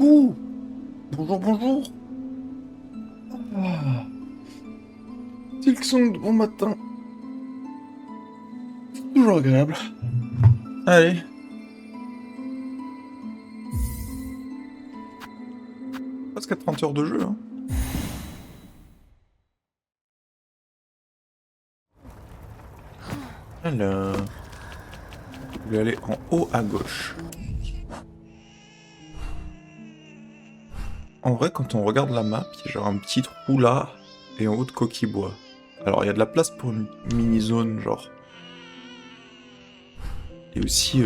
coucou! Bonjour, bonjour! Ah. Silksong de bon matin. Toujours agréable. Allez. Presque 30 heures de jeu, hein. Alors... Je vais aller en haut à gauche. En vrai, quand on regarde la map, il y a genre un petit trou là, et en haut de coquille bois. Alors, il y a de la place pour une mini-zone, genre. Et aussi,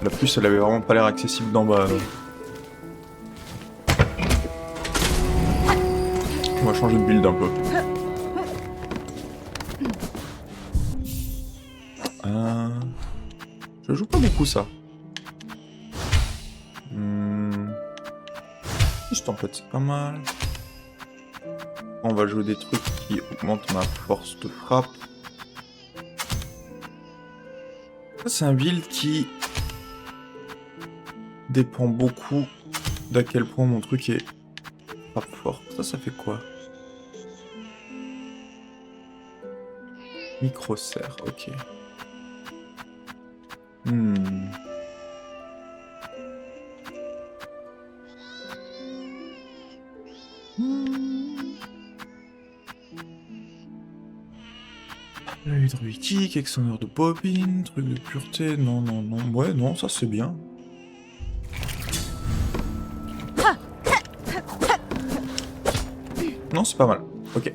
la puce, elle avait vraiment pas l'air accessible d'en bas. Donc. On va changer de build un peu. Je joue pas beaucoup ça. Juste en fait, c'est pas mal. On va jouer des trucs qui augmentent ma force de frappe. Ça, c'est un build qui dépend beaucoup d'à quel point mon truc est frappe fort. Ça fait quoi? Micro-serre, ok. L'œil druidique, extendeur de bobine, truc de pureté, non. Ouais, non, ça c'est bien. Non, c'est pas mal. Ok.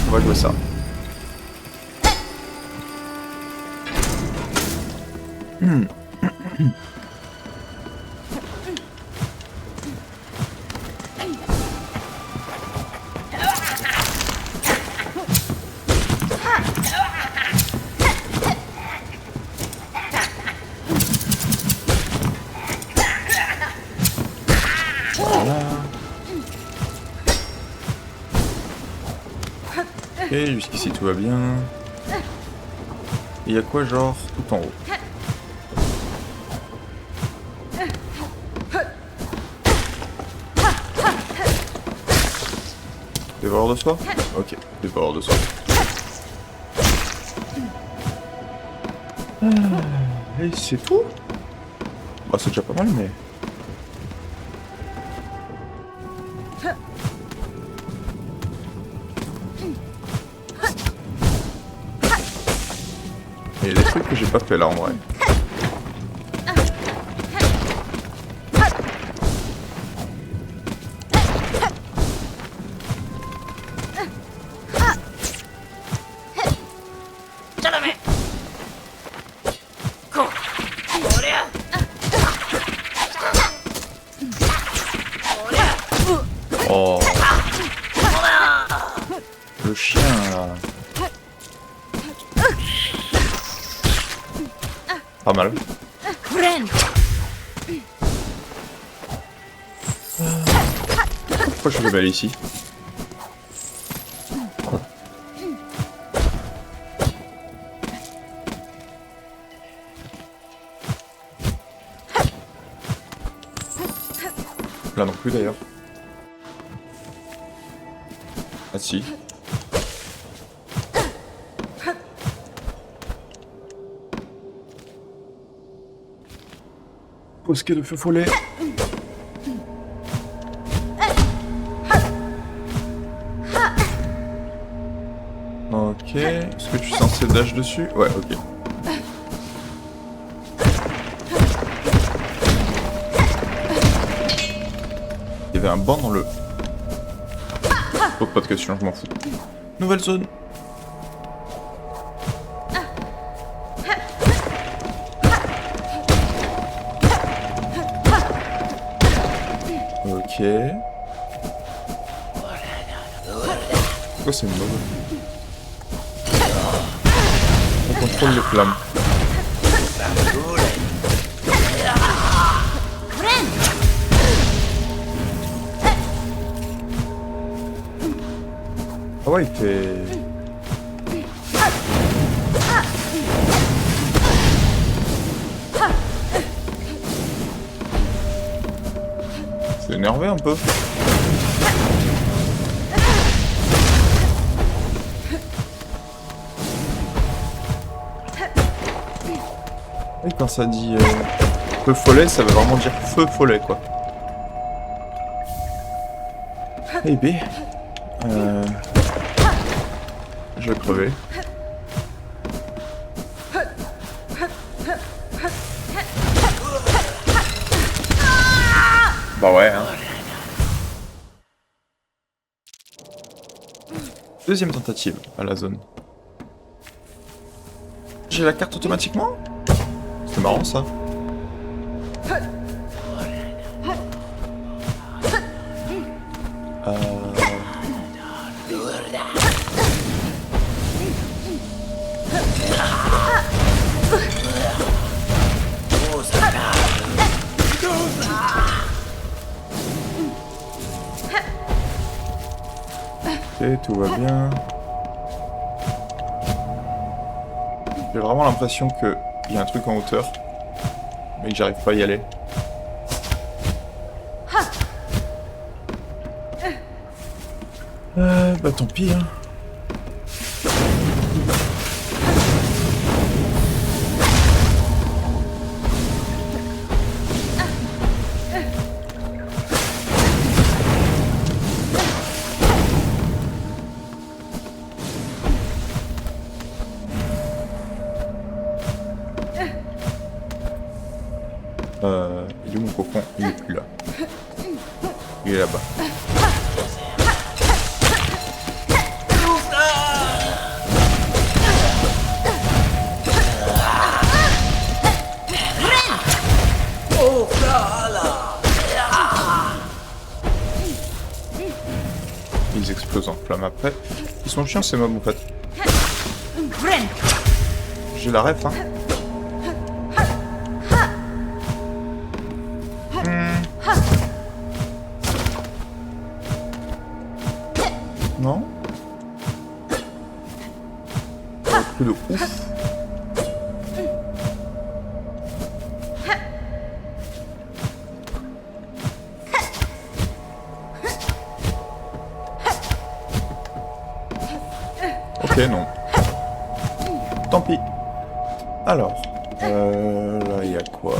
On va jouer ça. Ok, jusqu'ici tout va bien. Il y a quoi genre tout en haut? Dévoreur de soi? Ok, dévoreur de soi. Et c'est tout? Bah c'est déjà pas mal mais... Il y a des trucs que j'ai pas fait là en vrai. Oh. Le chien là. Pas mal. Pourquoi je suis level ici? Là non plus d'ailleurs. Ah si. Bosquet de feu follet. Ok. Est-ce que tu es censé dash dessus? Ouais, ok. Il y avait un banc dans le... Pose pas de questions, je m'en fous. Nouvelle zone. Ok. Pourquoi c'est une mauvaise? On contrôle les flammes. Ah ouais, il fait... C'est énervé un peu. Et quand ça dit feu follet, ça veut vraiment dire feu follet quoi. Eh B. Je vais crever. Bah ouais hein. Deuxième tentative à la zone. J'ai la carte automatiquement? C'est marrant ça. Ok, tout va bien. J'ai vraiment l'impression qu'il y a un truc en hauteur, mais que j'arrive pas à y aller. Bah tant pis hein. Il est où mon cocon? Il est plus là. Il est là-bas. Ils explosent en flammes après. Ils sont chiants ces mobs en fait. J'ai la ref hein. Non? Un truc de ouf. Ok, non. Tant pis. Alors, là, il y a quoi?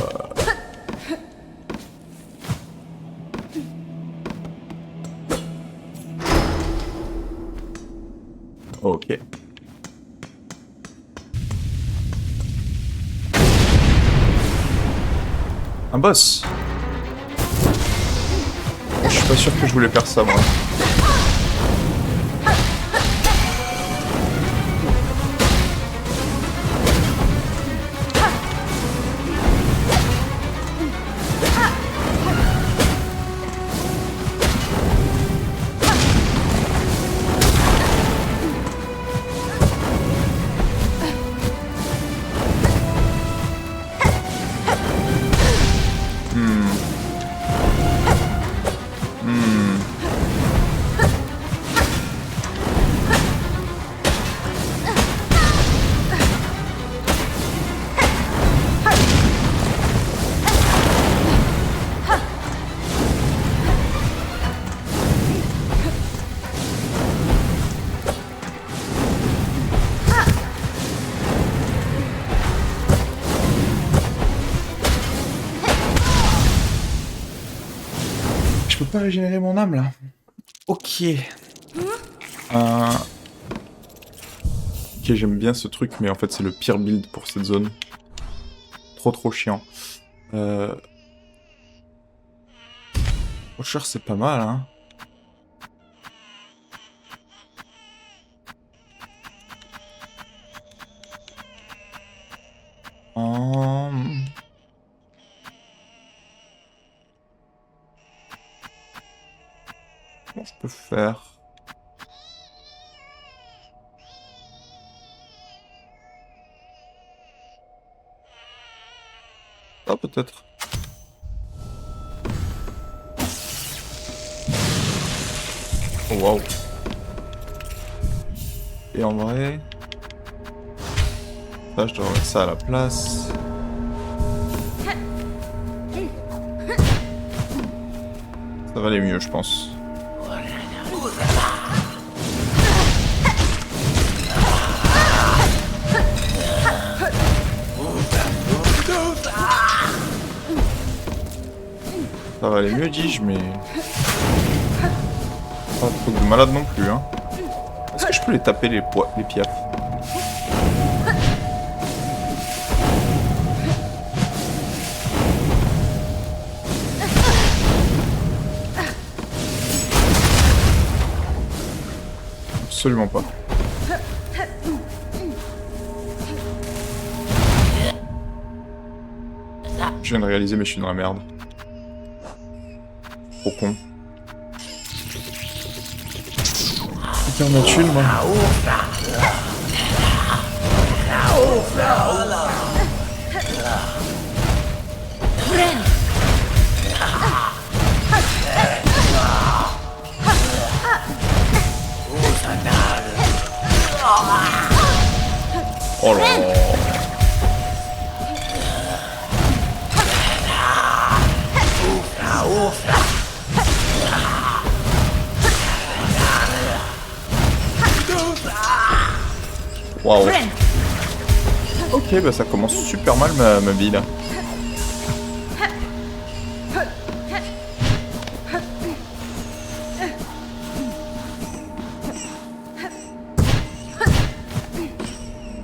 Ok. Un boss. Je suis pas sûr que je voulais faire ça, moi. Je peux pas régénérer mon âme là. Ok. Ok, j'aime bien ce truc, mais en fait c'est le pire build pour cette zone. Trop chiant. Watcher c'est pas mal hein. Comment je peux faire? Ah peut-être. Oh waouh. Et en vrai... ça je dois remettre ça à la place. Ça va aller mieux, je pense. Ça va aller mieux, dis-je, mais... Pas trop de malade non plus, hein. Est-ce que je peux les taper, les piafs? Absolument pas. Je viens de réaliser, mais je suis dans la merde. Trop con. Putain, on a tué, moi. Oh là là. Waouh. Ok, bah ça commence super mal ma vie là.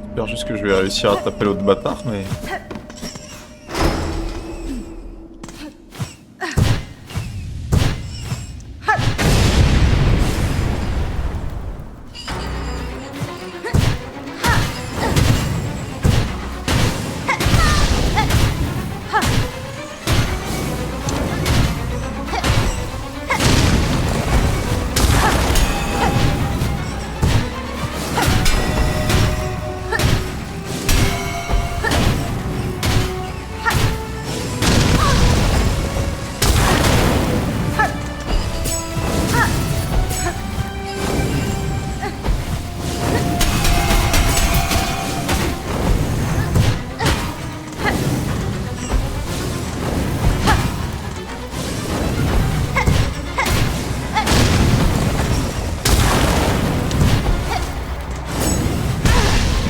J'espère juste que je vais réussir à taper l'autre bâtard, mais...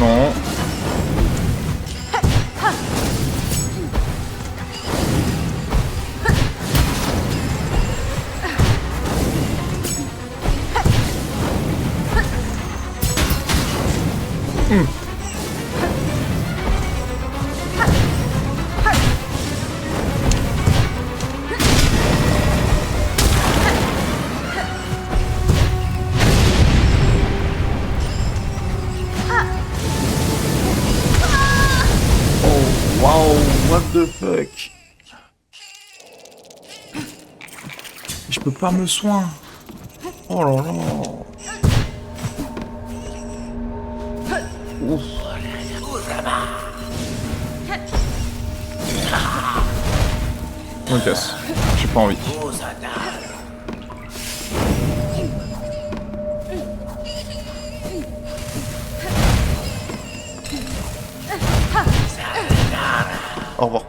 Non. Wow, what the fuck? Je peux pas me soigner. Oh là là. Ouf. On me casse. J'ai pas envie. Au revoir.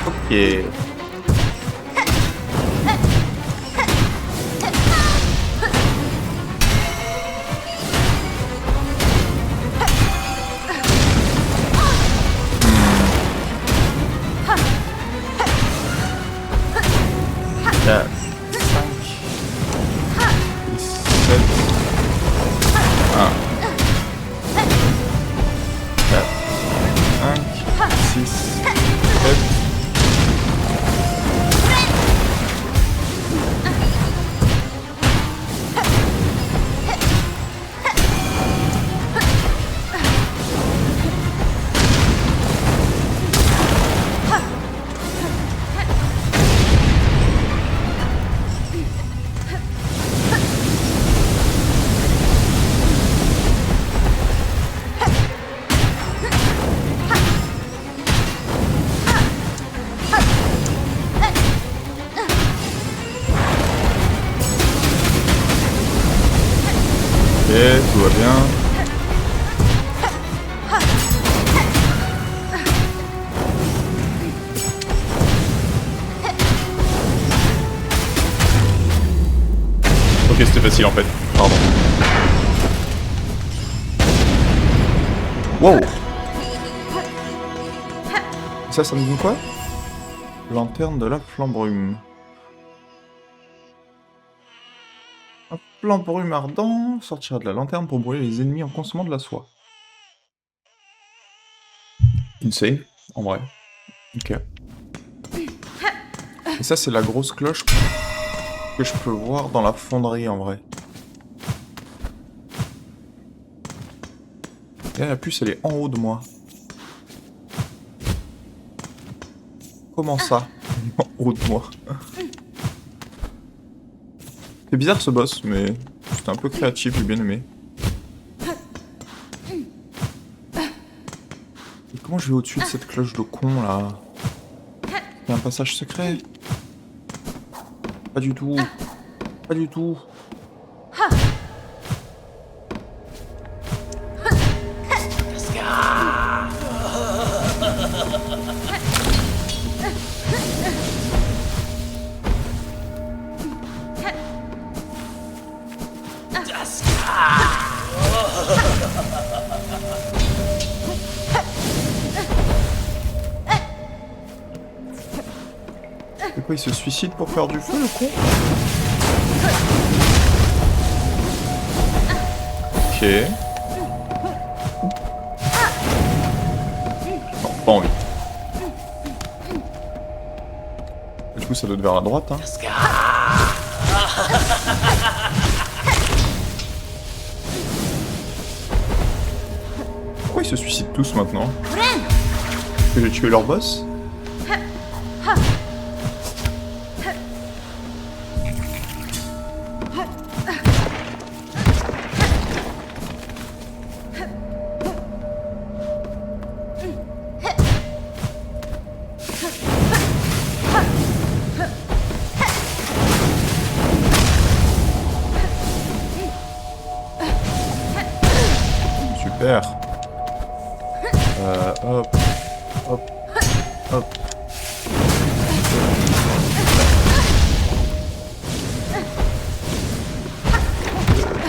Ok. Là. 5, 7, 1, 4, 5, 6, 7, tout va bien. Ok, c'était facile en fait. Pardon. Wow. Ça me dit quoi? Lanterne de la flambrume. Un flambrume ardent sortira de la lanterne pour brûler les ennemis en consommant de la soie. Insane, en vrai. Ok. Et ça, c'est la grosse cloche que je peux voir dans la fonderie, en vrai. Et la puce, elle est en haut de moi. Comment ça? En haut de moi. C'est bizarre ce boss, mais c'était un peu créatif, j'ai bien aimé. Et comment je vais au-dessus de cette cloche de con là? Il y a un passage secret? Pas du tout. Pas du tout. C'est quoi, il se suicide pour faire du feu, le con? Ok. Non, pas envie. Du coup, ça doit être vers la droite, hein. Pourquoi ils se suicident tous maintenant? Que j'ai tué leur boss? Super. Hop. Hop. Hop.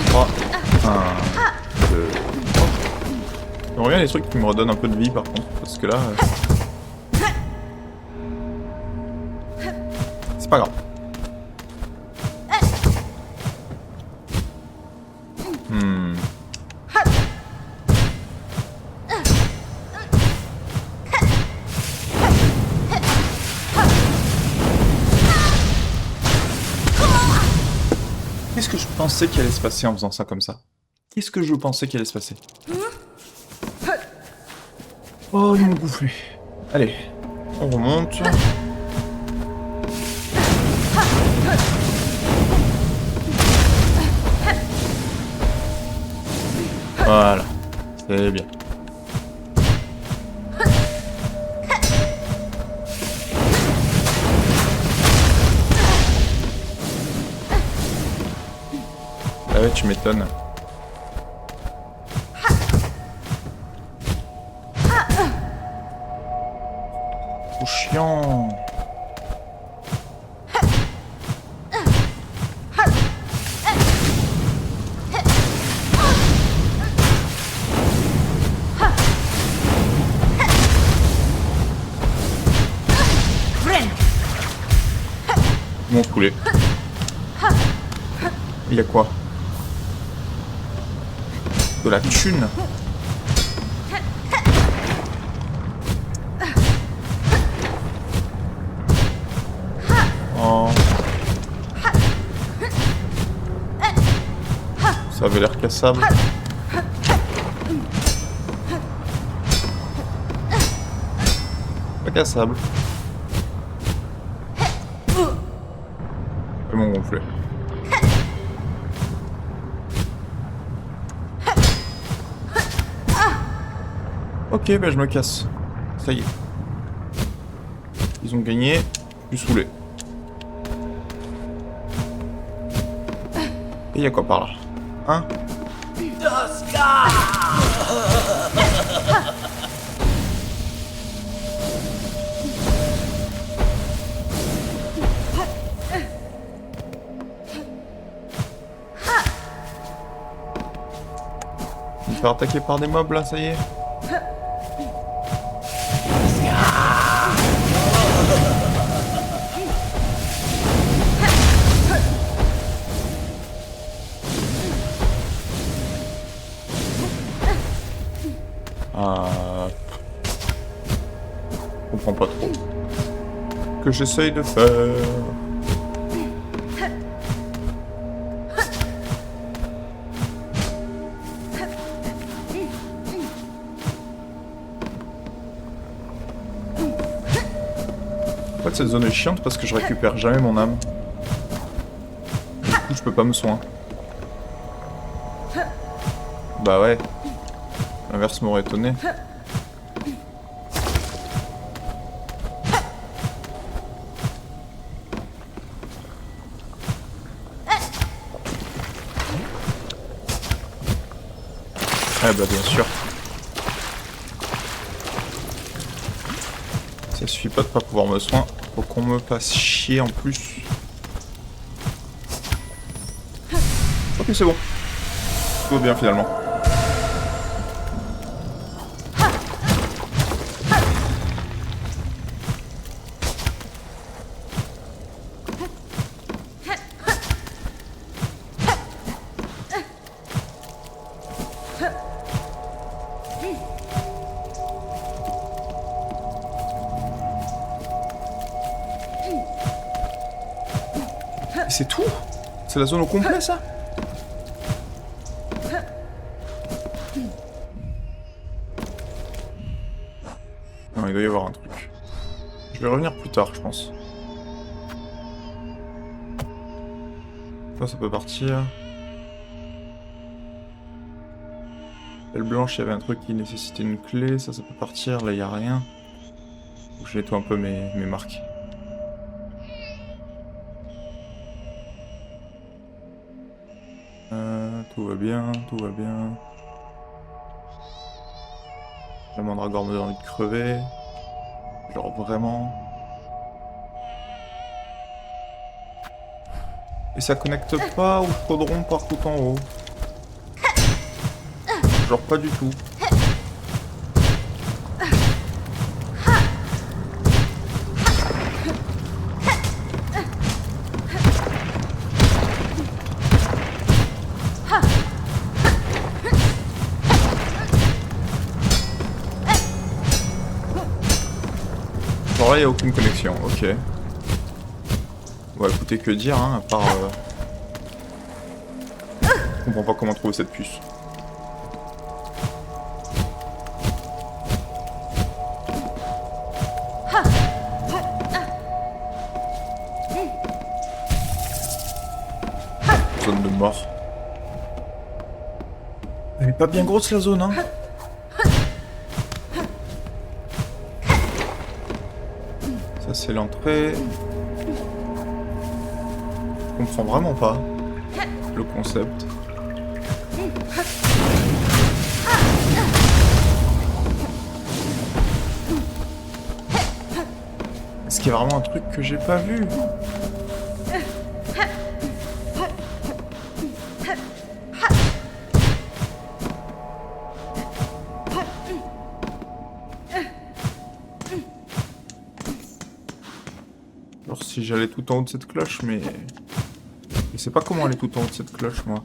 3, 1, 2, 3. J'aimerais bien les trucs qui me redonnent un peu de vie par contre, parce que là... C'est pas grave. Qu'est-ce que je pensais qu'il allait se passer en faisant ça comme ça? Qu'est-ce que je pensais qu'il allait se passer? Oh, ils m'ont bouffé. Allez, on remonte. Voilà, c'est bien. Ah ouais, tu m'étonnes. Trop chiant. Mon poulet. Il y a quoi? De la thune. Oh. Ça avait l'air cassable. Pas cassable. C'est mon gonflé. Ok, bah je me casse. Ça y est. Ils ont gagné. Je suis saoulé. Et y'a quoi par là? Hein? Je vais me faire attaquer par des mobs là, ça y est. Je comprends pas trop. Que j'essaye de faire. En fait, cette zone est chiante parce que je récupère jamais mon âme. Du coup, je peux pas me soigner. Bah ouais. L'inverse m'aurait étonné. Ah bah bien sûr. Ça suffit pas de pas pouvoir me soigner. Faut qu'on me fasse chier en plus. Ok, c'est bon. Tout va bien finalement. C'est tout? C'est la zone au complet, ça? Non, il doit y avoir un truc. Je vais revenir plus tard, je pense. Ça peut partir. Belle blanche, il y avait un truc qui nécessitait une clé. Ça peut partir. Là, il n'y a rien. Faut que je nettoie un peu mes marques. Tout va bien, tout va bien. La mandragore me donne envie de crever. Genre vraiment. Et ça connecte pas au chaudron partout en haut. Genre pas du tout. Genre là, il n'y a aucune connexion, ok. Bon, écoutez, que dire, hein, à part... Je comprends pas comment trouver cette puce. Zone de mort. Elle est pas bien grosse, la zone, hein. Ça, c'est l'entrée. Je comprends vraiment pas le concept. Est-ce qu'il y a vraiment un truc que j'ai pas vu? Alors si j'allais tout en haut de cette cloche, mais... Je sais pas comment aller tout en haut de cette cloche, moi.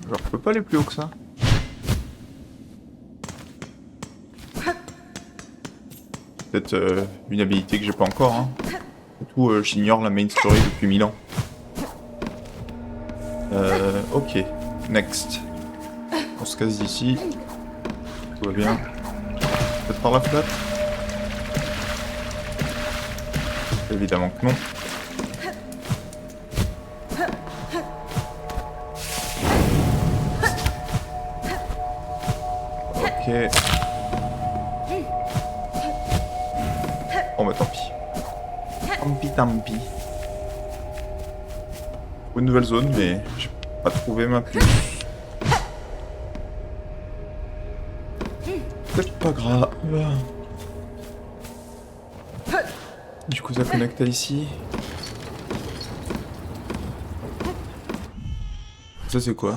Genre, je peux pas aller plus haut que ça. Peut-être une habilité que j'ai pas encore, hein. Surtout, j'ignore la main story depuis 1000 ans. Ok. Next. On se casse d'ici. Tout va bien. Peut-être par la fenêtre? Évidemment que non. Ok. Oh bah tant pis. Tant pis, tant pis. Une nouvelle zone, mais j'ai pas trouvé ma puce. C'est pas grave. Du coup, ça connecte à ici. Ça, c'est quoi?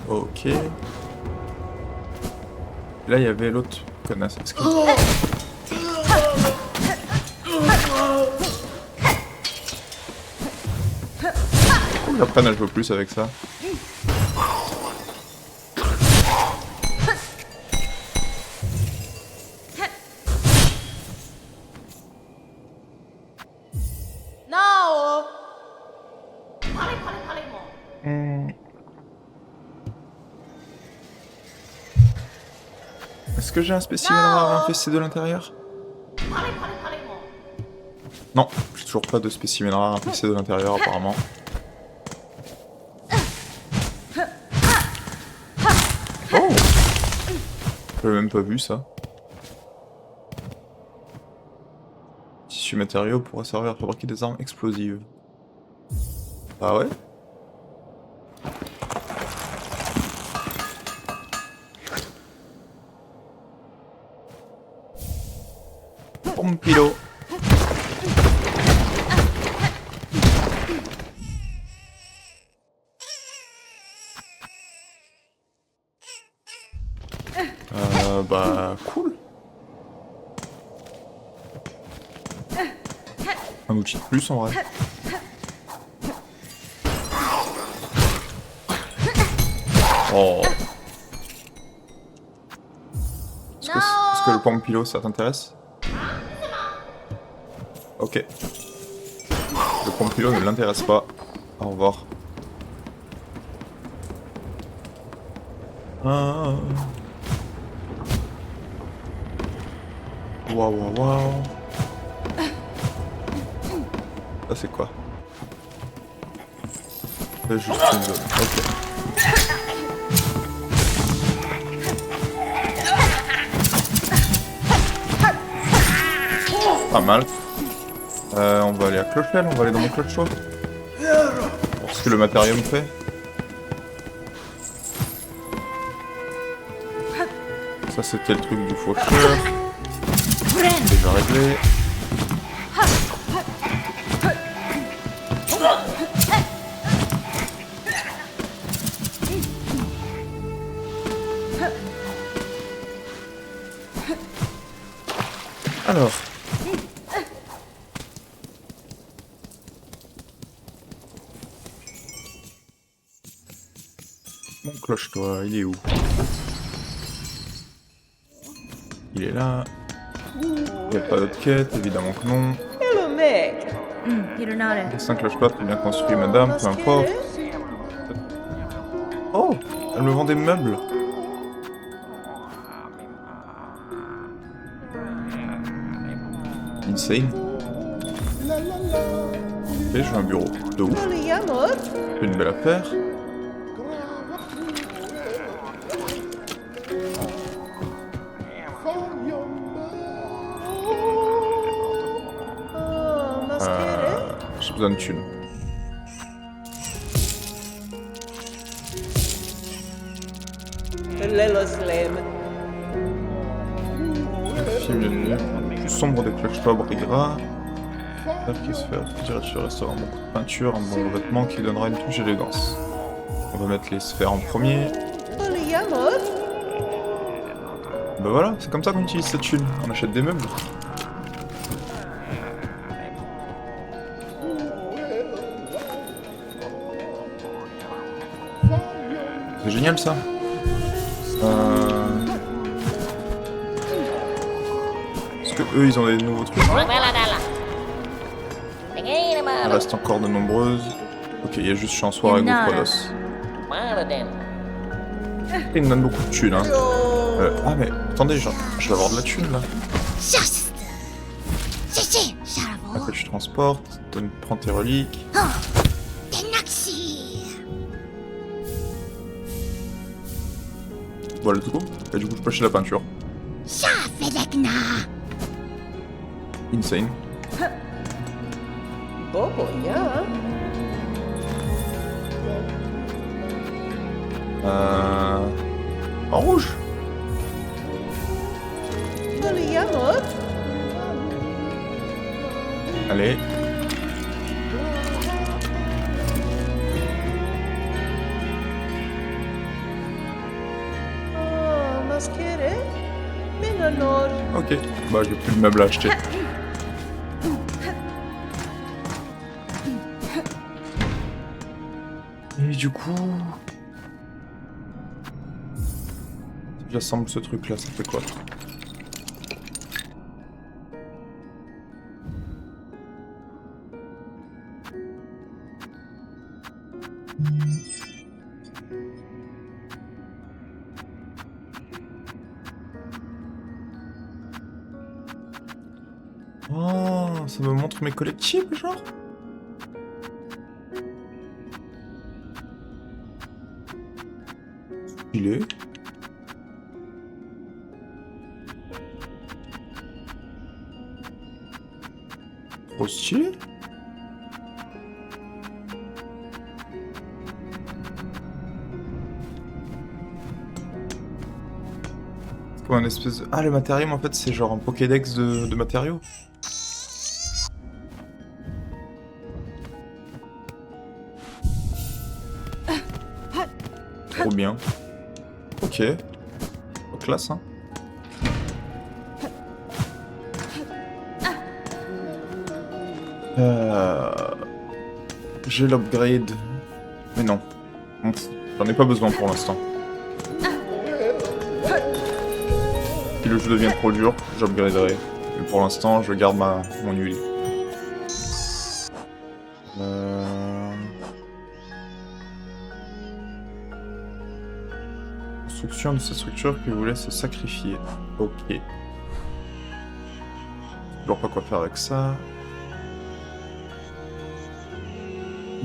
Ok. Là, il y avait l'autre connasse. Pourquoi j'apprenne à jouer plus avec ça? Est-ce que j'ai un spécimen rare infesté de l'intérieur? Non, j'ai toujours pas de spécimen rare infesté de l'intérieur apparemment. Oh! J'avais même pas vu ça. Tissu matériau pourra servir à fabriquer des armes explosives. Ah ouais? Pompilo. Bah cool. Un outil de plus en vrai. Oh. Est-ce que le Pompilo ça t'intéresse? Ok. Le Pompilo ne l'intéresse pas. Au revoir. Ah. Waouh waouh waouh. Ça c'est quoi? C'est juste une zone. Ok. Pas mal. On va aller à Clochelle, on va aller dans mon cloche-choix. Voir ce que le matériau me fait. Ça c'était le truc du faucheur. Déjà réglé. Alors. Mon cloche-toi, il est où? Il est là. Il n'y a pas d'autre quête, évidemment que non. Hello, Meg. Les 5 cloches-toi, très bien construit, madame, peu importe. Oh, elle me vend des meubles. Insane. Ok, j'ai un bureau de ouf. C'est une belle affaire. J'ai besoin de thunes. Film plus sombre des cloches-toi brillera. Qui se fait tirer sur le restaurant. Un bon coup de peinture, un bon vêtement qui donnera une touche d'élégance. On va mettre les sphères en premier. Bah voilà, c'est comme ça qu'on utilise cette thune. On achète des meubles. C'est génial ça. Est-ce que eux ils ont des nouveaux trucs? Il reste encore de nombreuses. Ok, il y a juste Chansoir et Gouffredos. Il me donne beaucoup de thunes hein. Ah mais attendez, je vais avoir de la thune là. Après tu transportes, prends tes reliques. Voilà tout coup. Et du coup je peux acheter la peinture. Insane. Bobo, ja. En rouge. Jammer. Allez. Ah, masqueré. Minanor. Ok. Bah j'ai plus de meubles à acheter. Et du coup... Si j'assemble ce truc là, ça fait quoi? Oh, ça me montre mes collectibles, genre? Il est. Trop stylé. C'est comme un espèce de... Ah, le matériau, en fait, c'est genre un Pokédex de matériaux. Trop bien. Ok. Classe, hein. J'ai l'upgrade. Mais non. J'en ai pas besoin pour l'instant. Si le jeu devient trop dur, j'upgraderai. Mais pour l'instant, je garde mon Uli. Construction de cette structure qui vous laisse sacrifier. Ok. Toujours pas quoi faire avec ça.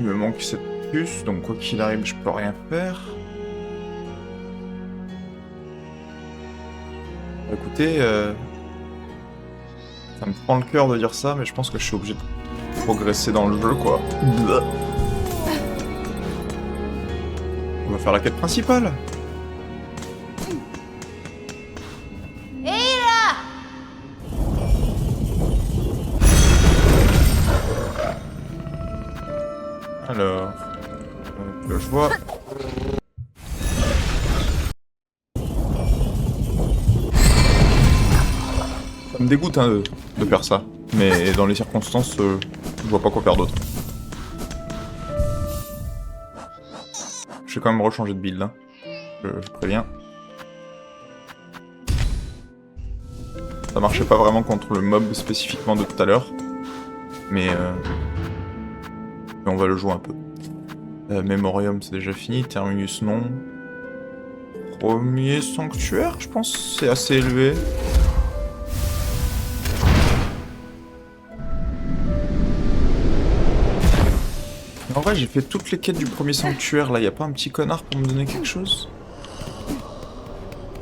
Il me manque cette puce, donc quoi qu'il arrive, je peux rien faire. Écoutez, ça me prend le cœur de dire ça, mais je pense que je suis obligé de progresser dans le jeu, quoi. On va faire la quête principale. Alors, donc, je vois... Ça me dégoûte hein, de faire ça, mais dans les circonstances, je vois pas quoi faire d'autre. Je vais quand même rechanger de build, hein. Je préviens. Ça marchait pas vraiment contre le mob spécifiquement de tout à l'heure, mais on va le jouer un peu. Memorium c'est déjà fini, Terminus non. Premier sanctuaire, je pense, c'est assez élevé. En vrai, j'ai fait toutes les quêtes du premier sanctuaire, là, y a pas un petit connard pour me donner quelque chose?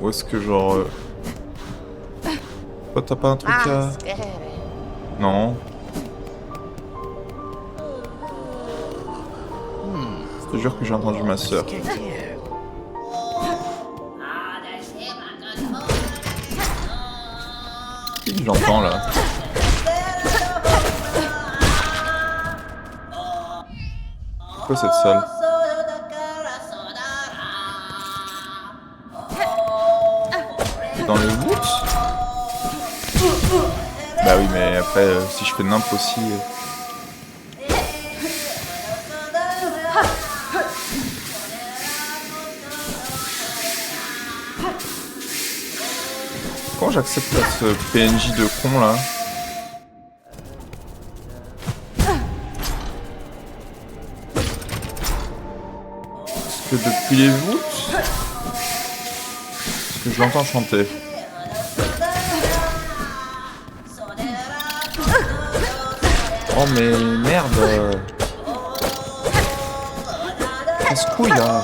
Ou est-ce que genre... Toi, t'as pas un truc à... Non. Je te jure que j'ai entendu ma sœur. Qui j'entends là? C'est quoi cette salle? Dans les woods? Bah oui, mais après, si je fais nimp aussi... Comment j'accepte ce PNJ de con là? Parce que depuis les voûtes... Parce que je l'entends chanter. Oh mais merde! Casse-couille là!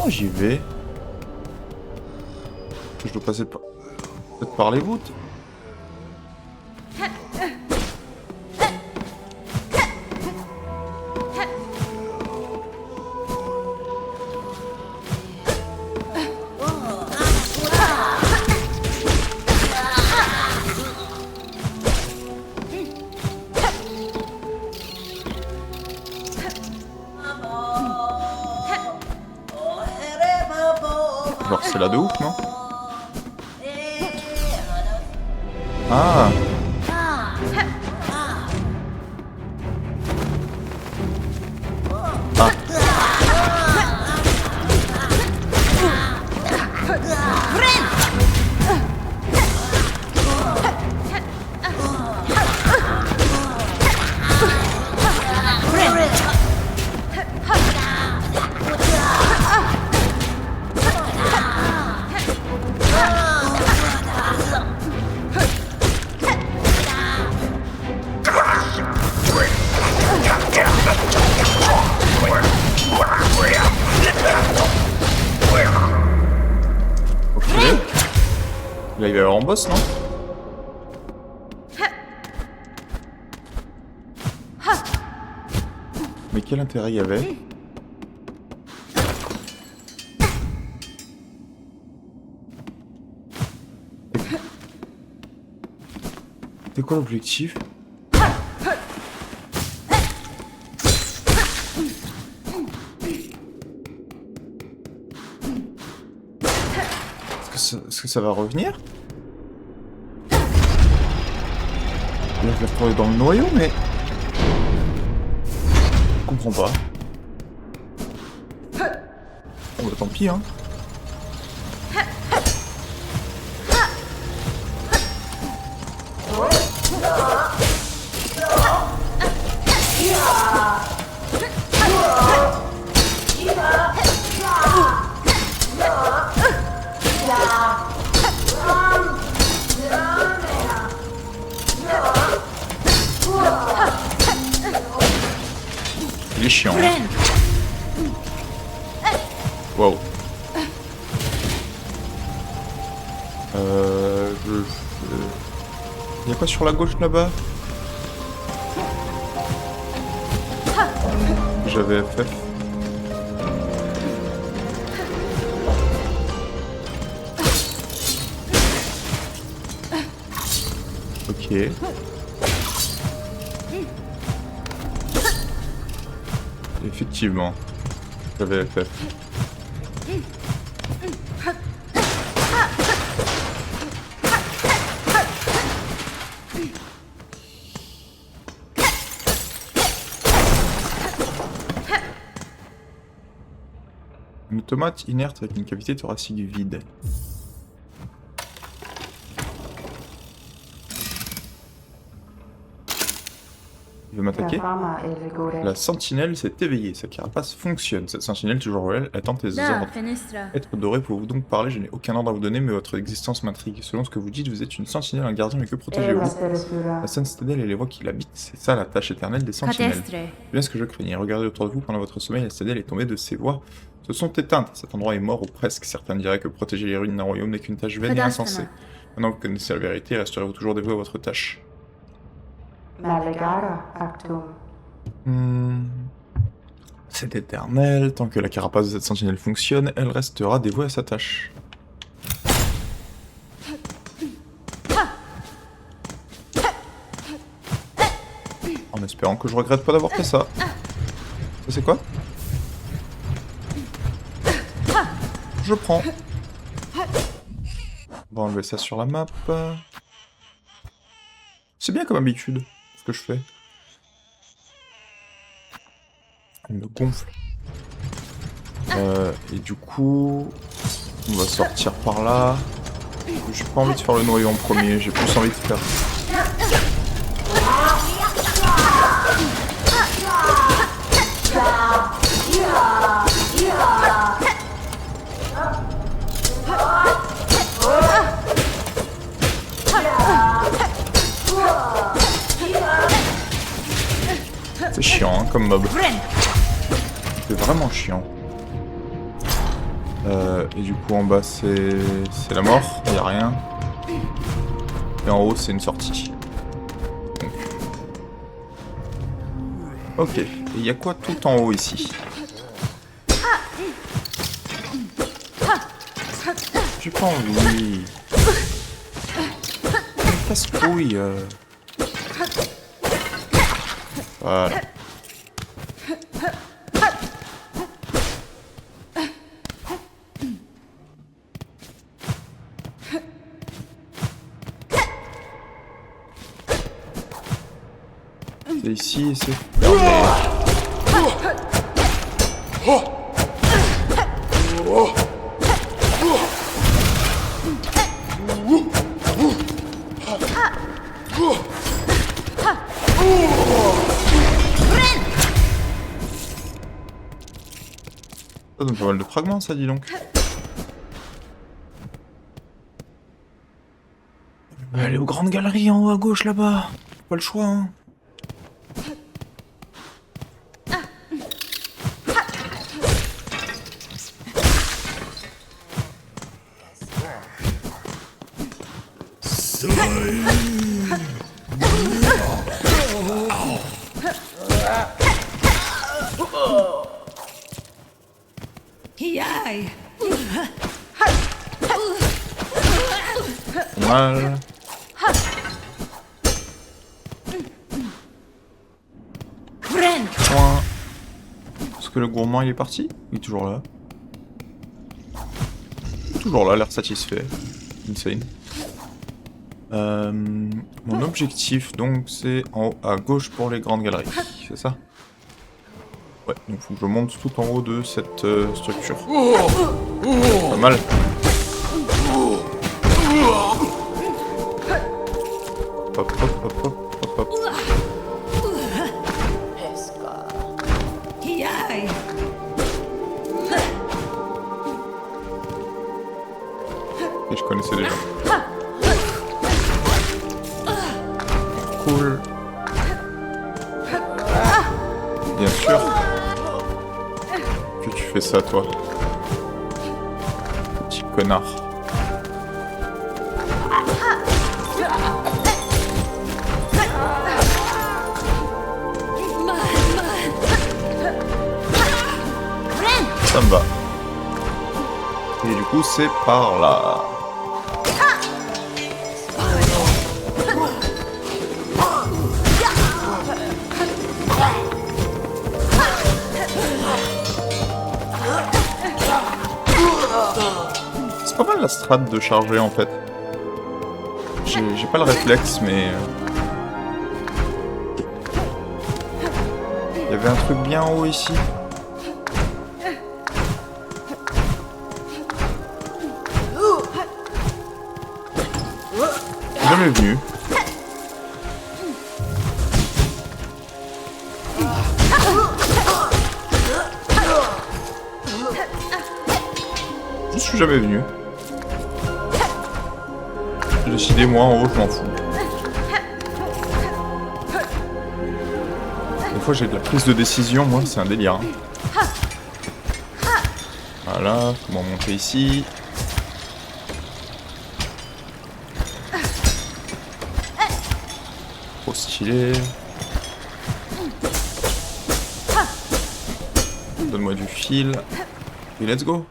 Comment j'y vais? Je dois passer par... peut-être par les voûtes. Genre c'est là de ouf, non? Ah! Ah! Ok. Là il va y avoir un boss, non? Mais quel intérêt il y avait? C'est quoi l'objectif? Est-ce que ça va revenir? Là, je vais retourner dans le noyau, mais... je comprends pas. Bon bah tant pis, hein. Il est chiant. Hein. Wow. Y'a quoi sur la gauche là-bas? J'avais FF. Ok. Effectivement, j'avais FF. Une automate inerte avec une cavité thoracique vide. Il veut m'attaquer. La sentinelle s'est éveillée, sa carapace fonctionne. Cette sentinelle, toujours elle, attend tes ordres. Être doré, pouvez-vous donc parler? Je n'ai aucun ordre à vous donner, mais votre existence m'intrigue. Selon ce que vous dites, vous êtes une sentinelle, un gardien, mais que protégez-vous? La Sainte Citadelle et les voies qui l'habitent, c'est ça la tâche éternelle des sentinelles. C'est bien ce que je craignais. Regardez autour de vous, pendant votre sommeil, la Citadelle est tombée de ses voies. Se sont éteintes. Cet endroit est mort ou presque. Certains diraient que protéger les ruines d'un royaume n'est qu'une tâche vaine et insensée. Maintenant que vous connaissez la vérité, resterez-vous toujours dévoué à votre tâche? C'est éternel, tant que la carapace de cette sentinelle fonctionne, elle restera dévouée à sa tâche. En espérant que je regrette pas d'avoir fait ça. Ça c'est quoi? Je prends. On va enlever ça sur la map. C'est bien comme habitude, ce que je fais. Il me gonfle. Et du coup, on va sortir par là. J'ai pas envie de faire le noyau en premier, j'ai plus envie de faire... C'est chiant hein, comme mob. C'est vraiment chiant. Et du coup en bas c'est la mort, il n'y a rien. Et en haut c'est une sortie. Donc. Ok, et il y a quoi tout en haut ici? J'ai pas envie. Casse-couille. Voilà. C'est ici et c'est fermé. Ça donne pas mal de fragments, ça, dis donc. On va aller aux grandes galeries en haut à gauche là-bas. Pas le choix, hein. Yay! Mal. Point. Est-ce que le gourmand il est parti? Il est toujours là. Toujours là, l'air satisfait. Insane. Mon objectif donc c'est en haut à gauche pour les grandes galeries, c'est ça? Ouais, donc faut que je monte tout en haut de cette structure. Pas mal. Hop hop hop hop hop hop. Yay! Et je connaissais déjà. Cool. Bien sûr. Que tu fais ça, toi. Petit connard. Ça me va. Et du coup, c'est par là. C'est pas mal la strat de charger en fait. J'ai pas le réflexe, mais... Il y avait un truc bien haut ici. Jamais venu. Je suis jamais venu. J'ai décidé, moi en haut, je m'en fous. Des fois j'ai de la prise de décision, moi, c'est un délire. Hein. Voilà, comment monter ici. Trop stylé. Donne-moi du fil. Et let's go.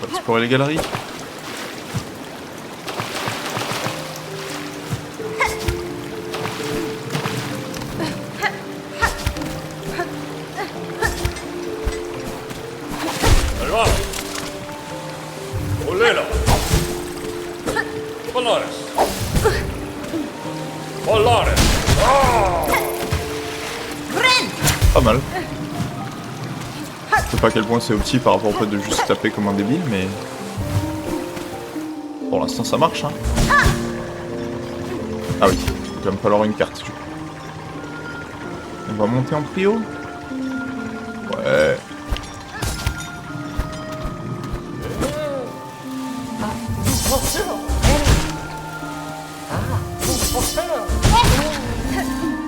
On va explorer les galeries. Allora, Ollelo, Polaris, Polaris, Pas mal. Je sais pas à quel point c'est opti par rapport au fait de juste taper comme un débile, mais... Pour l'instant ça marche, hein. Ah oui, il va me falloir une carte, du coup. On va monter en prio? Ouais.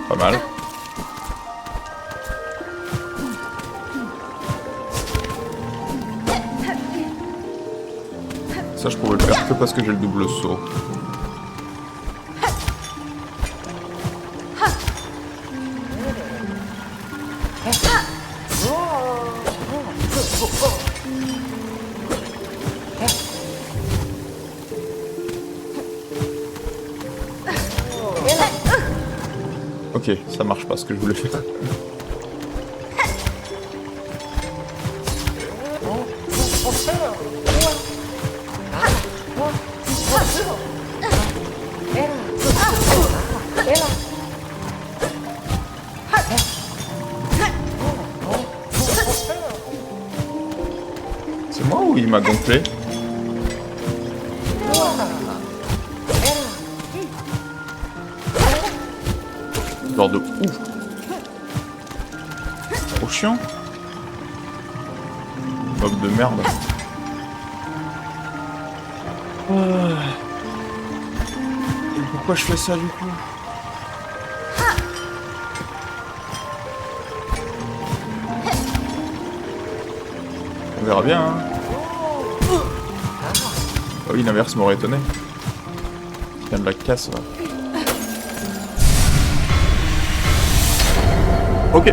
Pas mal. Ça, je pourrais le faire que parce que j'ai le double saut. Ok, ça marche pas ce que je voulais faire. C'est moi ou il m'a gonflé? Genre de ouf. Trop chiant. Mob de merde. Et pourquoi je fais ça du coup? On verra bien, hein. Ah oui, l'inverse m'aurait étonné. Il vient de la casse, là. Ok.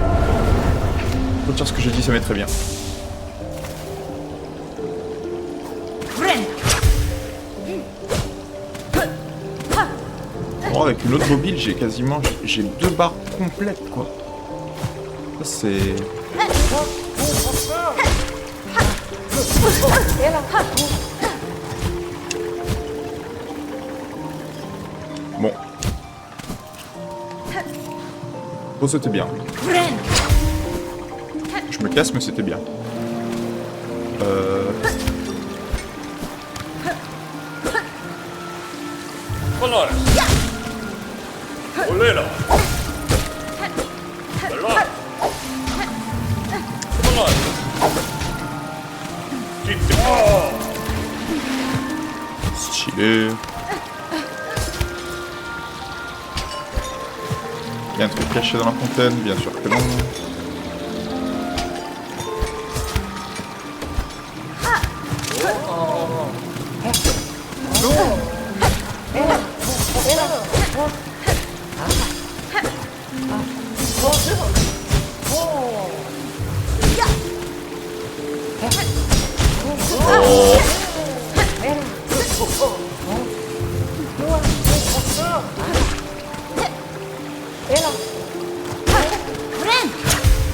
Retire ce que j'ai dit, ça m'est très bien. Oh, avec une autre mobile, j'ai quasiment... J'ai 2 barres complètes, quoi. Ça, c'est... Bon. Bon, c'était bien. Je me casse, mais c'était bien. Colores. Olera. Colores. Stylé. Il y a un truc caché dans la fontaine, bien sûr que non.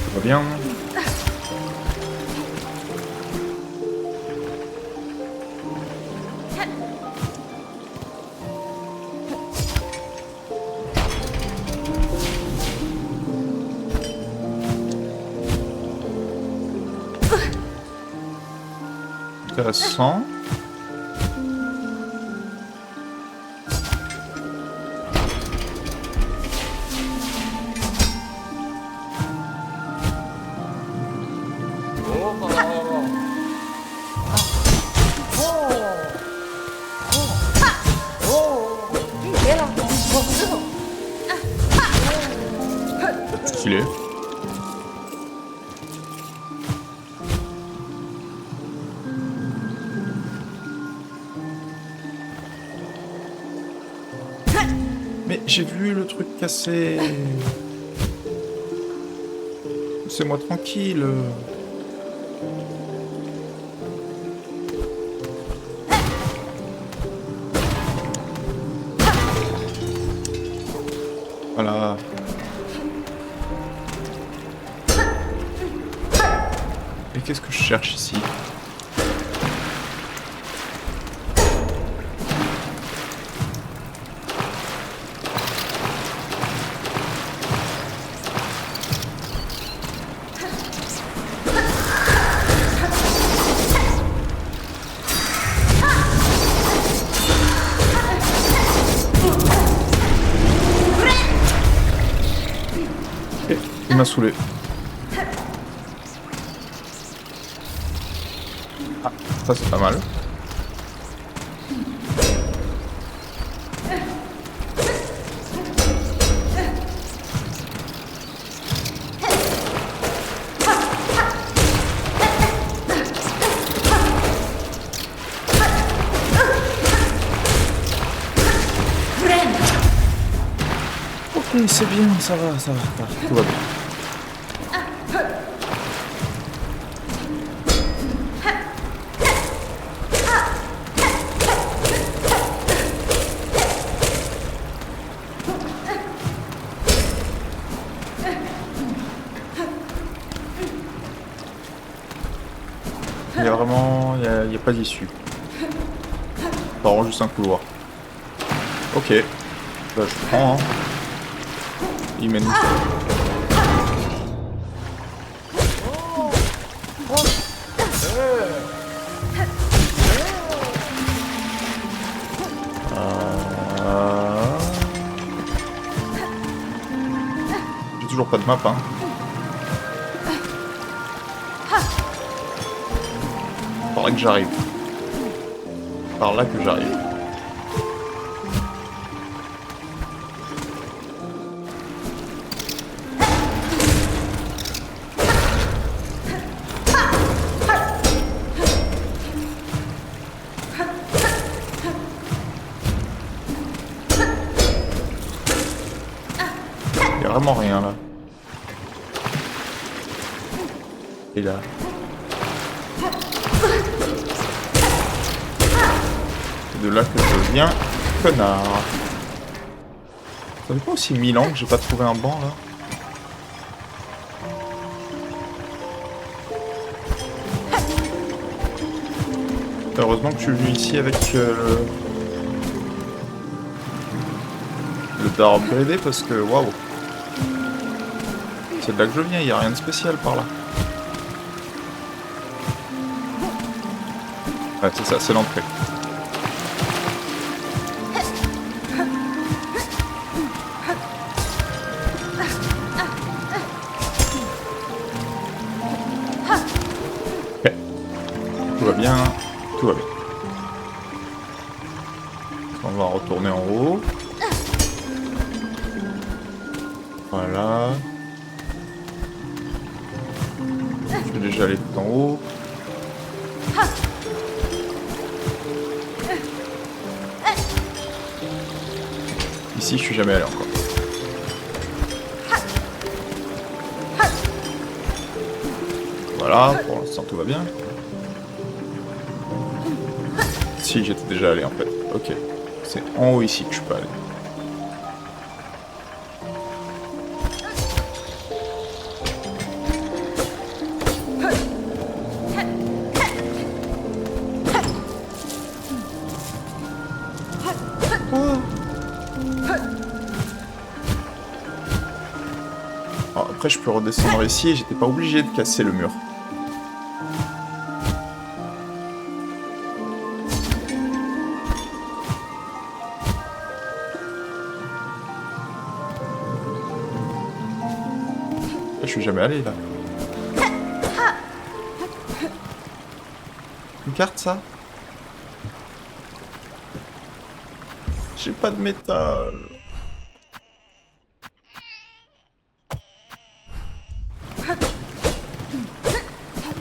Ça va bien. Intéressant. Stylé. Mais j'ai vu le truc cassé. Laissez-moi tranquille. Voilà. Et qu'est-ce que je cherche ici? Il m'a saoulé. Ah, ça c'est pas mal. Et c'est bien, ça va, tout va bien. Il y a vraiment... il y a pas d'issue. C'est vraiment juste un couloir. Ok. Bah je prends, hein. Il mène où ça? J'ai toujours pas de map, hein. Par là que j'arrive. Par là que j'arrive. Il y a vraiment rien là. Et là. C'est de là que je viens, connard. Ça fait pas aussi 1000 ans que j'ai pas trouvé un banc là. Heureusement que je suis venu ici avec le Dark BD parce que waouh. C'est de là que je viens, il n'y a rien de spécial par là. Ouais, c'est ça, c'est l'entrée. Ok. Tout va bien, tout va bien. On va retourner en haut. Voilà. Je vais déjà aller tout en haut. Ici, je suis jamais allé encore. Voilà, pour l'instant tout va bien. Si, j'étais déjà allé en fait. Ok. C'est en haut ici que je peux aller. Alors, après, je peux redescendre ici et j'étais pas obligé de casser le mur. Je suis jamais allé là. Une carte ça? J'ai pas de métal.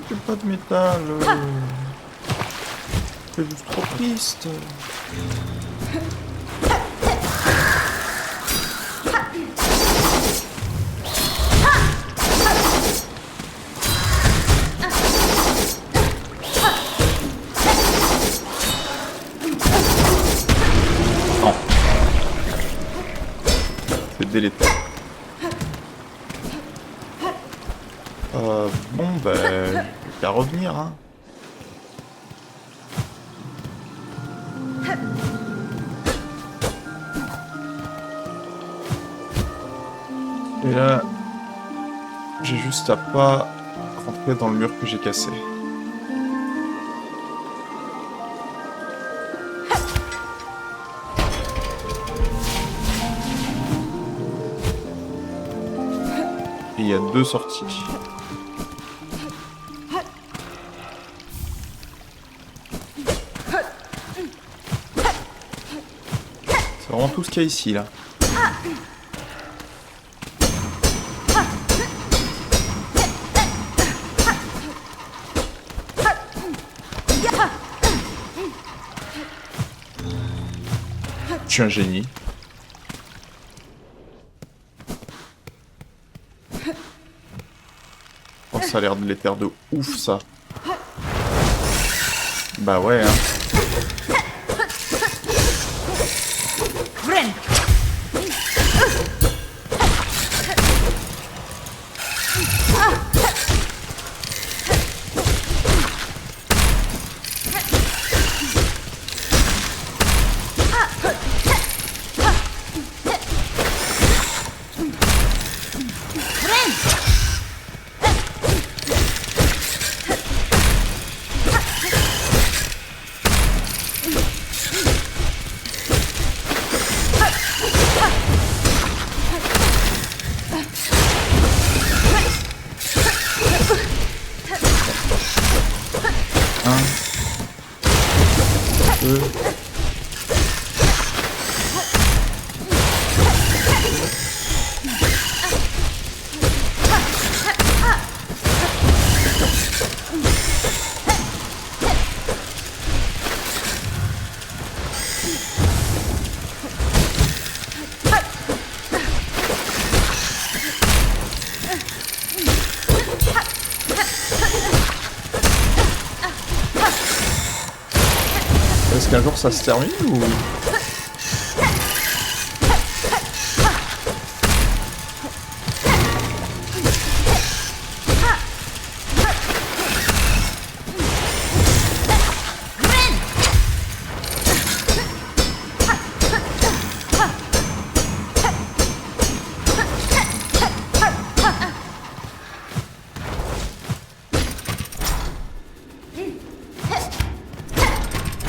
J'ai pas de métal. C'est juste trop triste. Non. C'est délétère. Bon, ben, je vais qu'à revenir, hein. Et là, j'ai juste à pas rentrer dans le mur que j'ai cassé. Et il y a 2 sorties. C'est vraiment tout ce qu'il y a ici, là. Je suis un génie. ça a l'air de l'éther de ouf, ça. Bah ouais, hein. Vren. Est-ce qu'un jour ça se termine ou...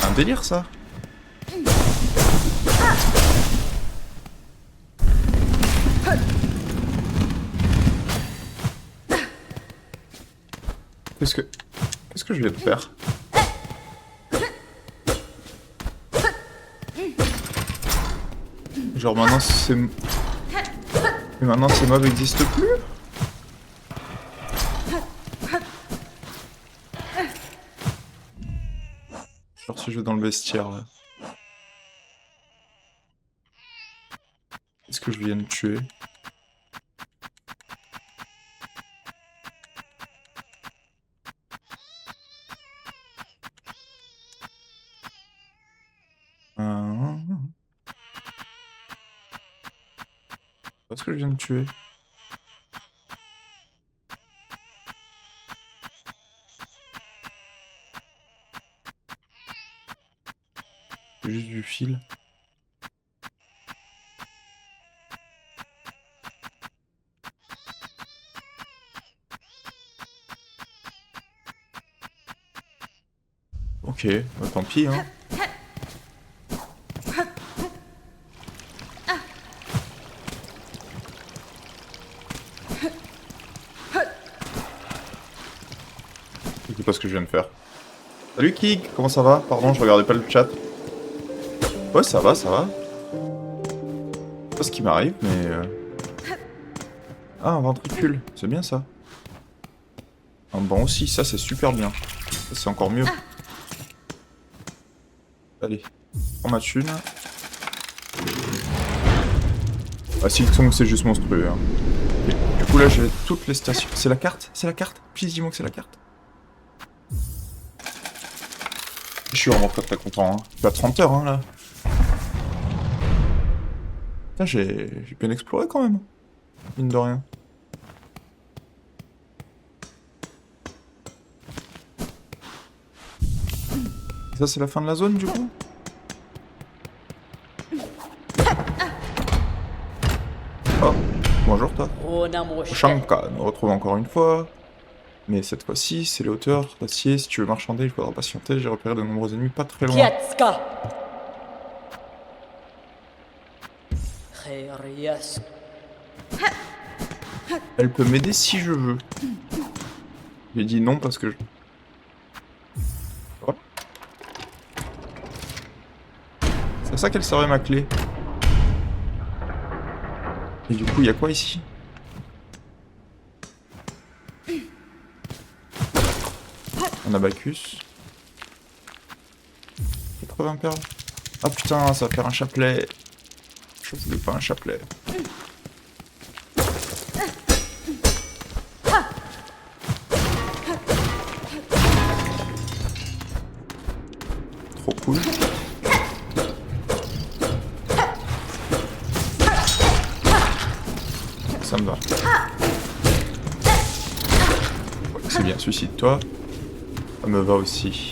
Un délire ça. Qu'est-ce que je viens de faire? Genre maintenant c'est... Mais maintenant ces mobs n'existent plus? Genre si je vais dans le vestiaire là. Est-ce que je viens de tuer? Est-ce que je viens de tuer? C'est juste du fil. Ok, bah, tant pis hein. Je sais pas ce que je viens de faire. Salut Kik, comment ça va? Pardon, je regardais pas le chat. Ouais, ça va, ça va. Je sais pas ce qui m'arrive, mais... Ah, un ventricule, c'est bien ça. Un banc aussi, ça c'est super bien. Ça c'est encore mieux. Allez, prends ma thune. Ah, Silksong c'est juste monstrueux. Hein. Et, du coup là j'ai toutes les stations. C'est la carte? C'est la carte? Please dis-moi que c'est la carte. Je suis vraiment très content. Hein. Je suis à 30 heures hein, là. Putain, j'ai bien exploré quand même. Mine de rien. Et ça c'est la fin de la zone du coup? Oh, bonjour toi. Shanka nous retrouve encore une fois. Mais cette fois-ci, c'est les hauteurs d'acier. Si tu veux marchander, il faudra patienter. J'ai repéré de nombreux ennemis pas très loin. Elle peut m'aider si je veux. J'ai dit non parce que je... Voilà. C'est à ça qu'elle serait ma clé. Et du coup, il y a quoi ici? Un abacus. 80 perles. Ah putain, ça va faire un chapelet. Je voulais pas un chapelet. cool. Ça me va. Ouais, c'est bien, suicide-toi. Ça me va aussi.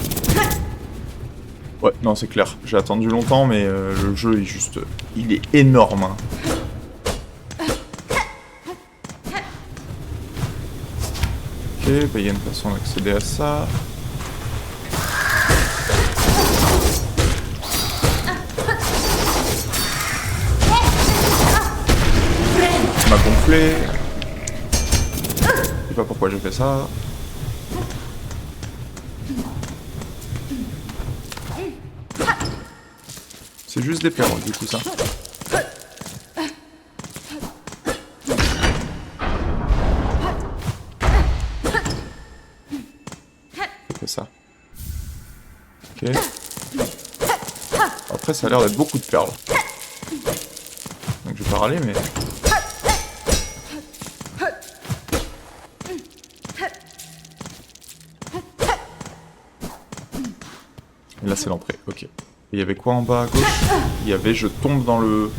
Ouais, non, c'est clair. J'ai attendu longtemps, mais le jeu est juste... il est énorme. Hein. Ok, bah il y a une façon d'accéder à ça. Ça m'a gonflé. Je sais pas pourquoi j'ai fait ça. C'est juste des perles, du coup, ça. C'est ça. Ok. Après, ça a l'air d'être beaucoup de perles. Donc je vais pas râler, mais... Et là, c'est l'entrée, ok. Et il y avait quoi en bas à gauche? Il y avait je tombe dans le...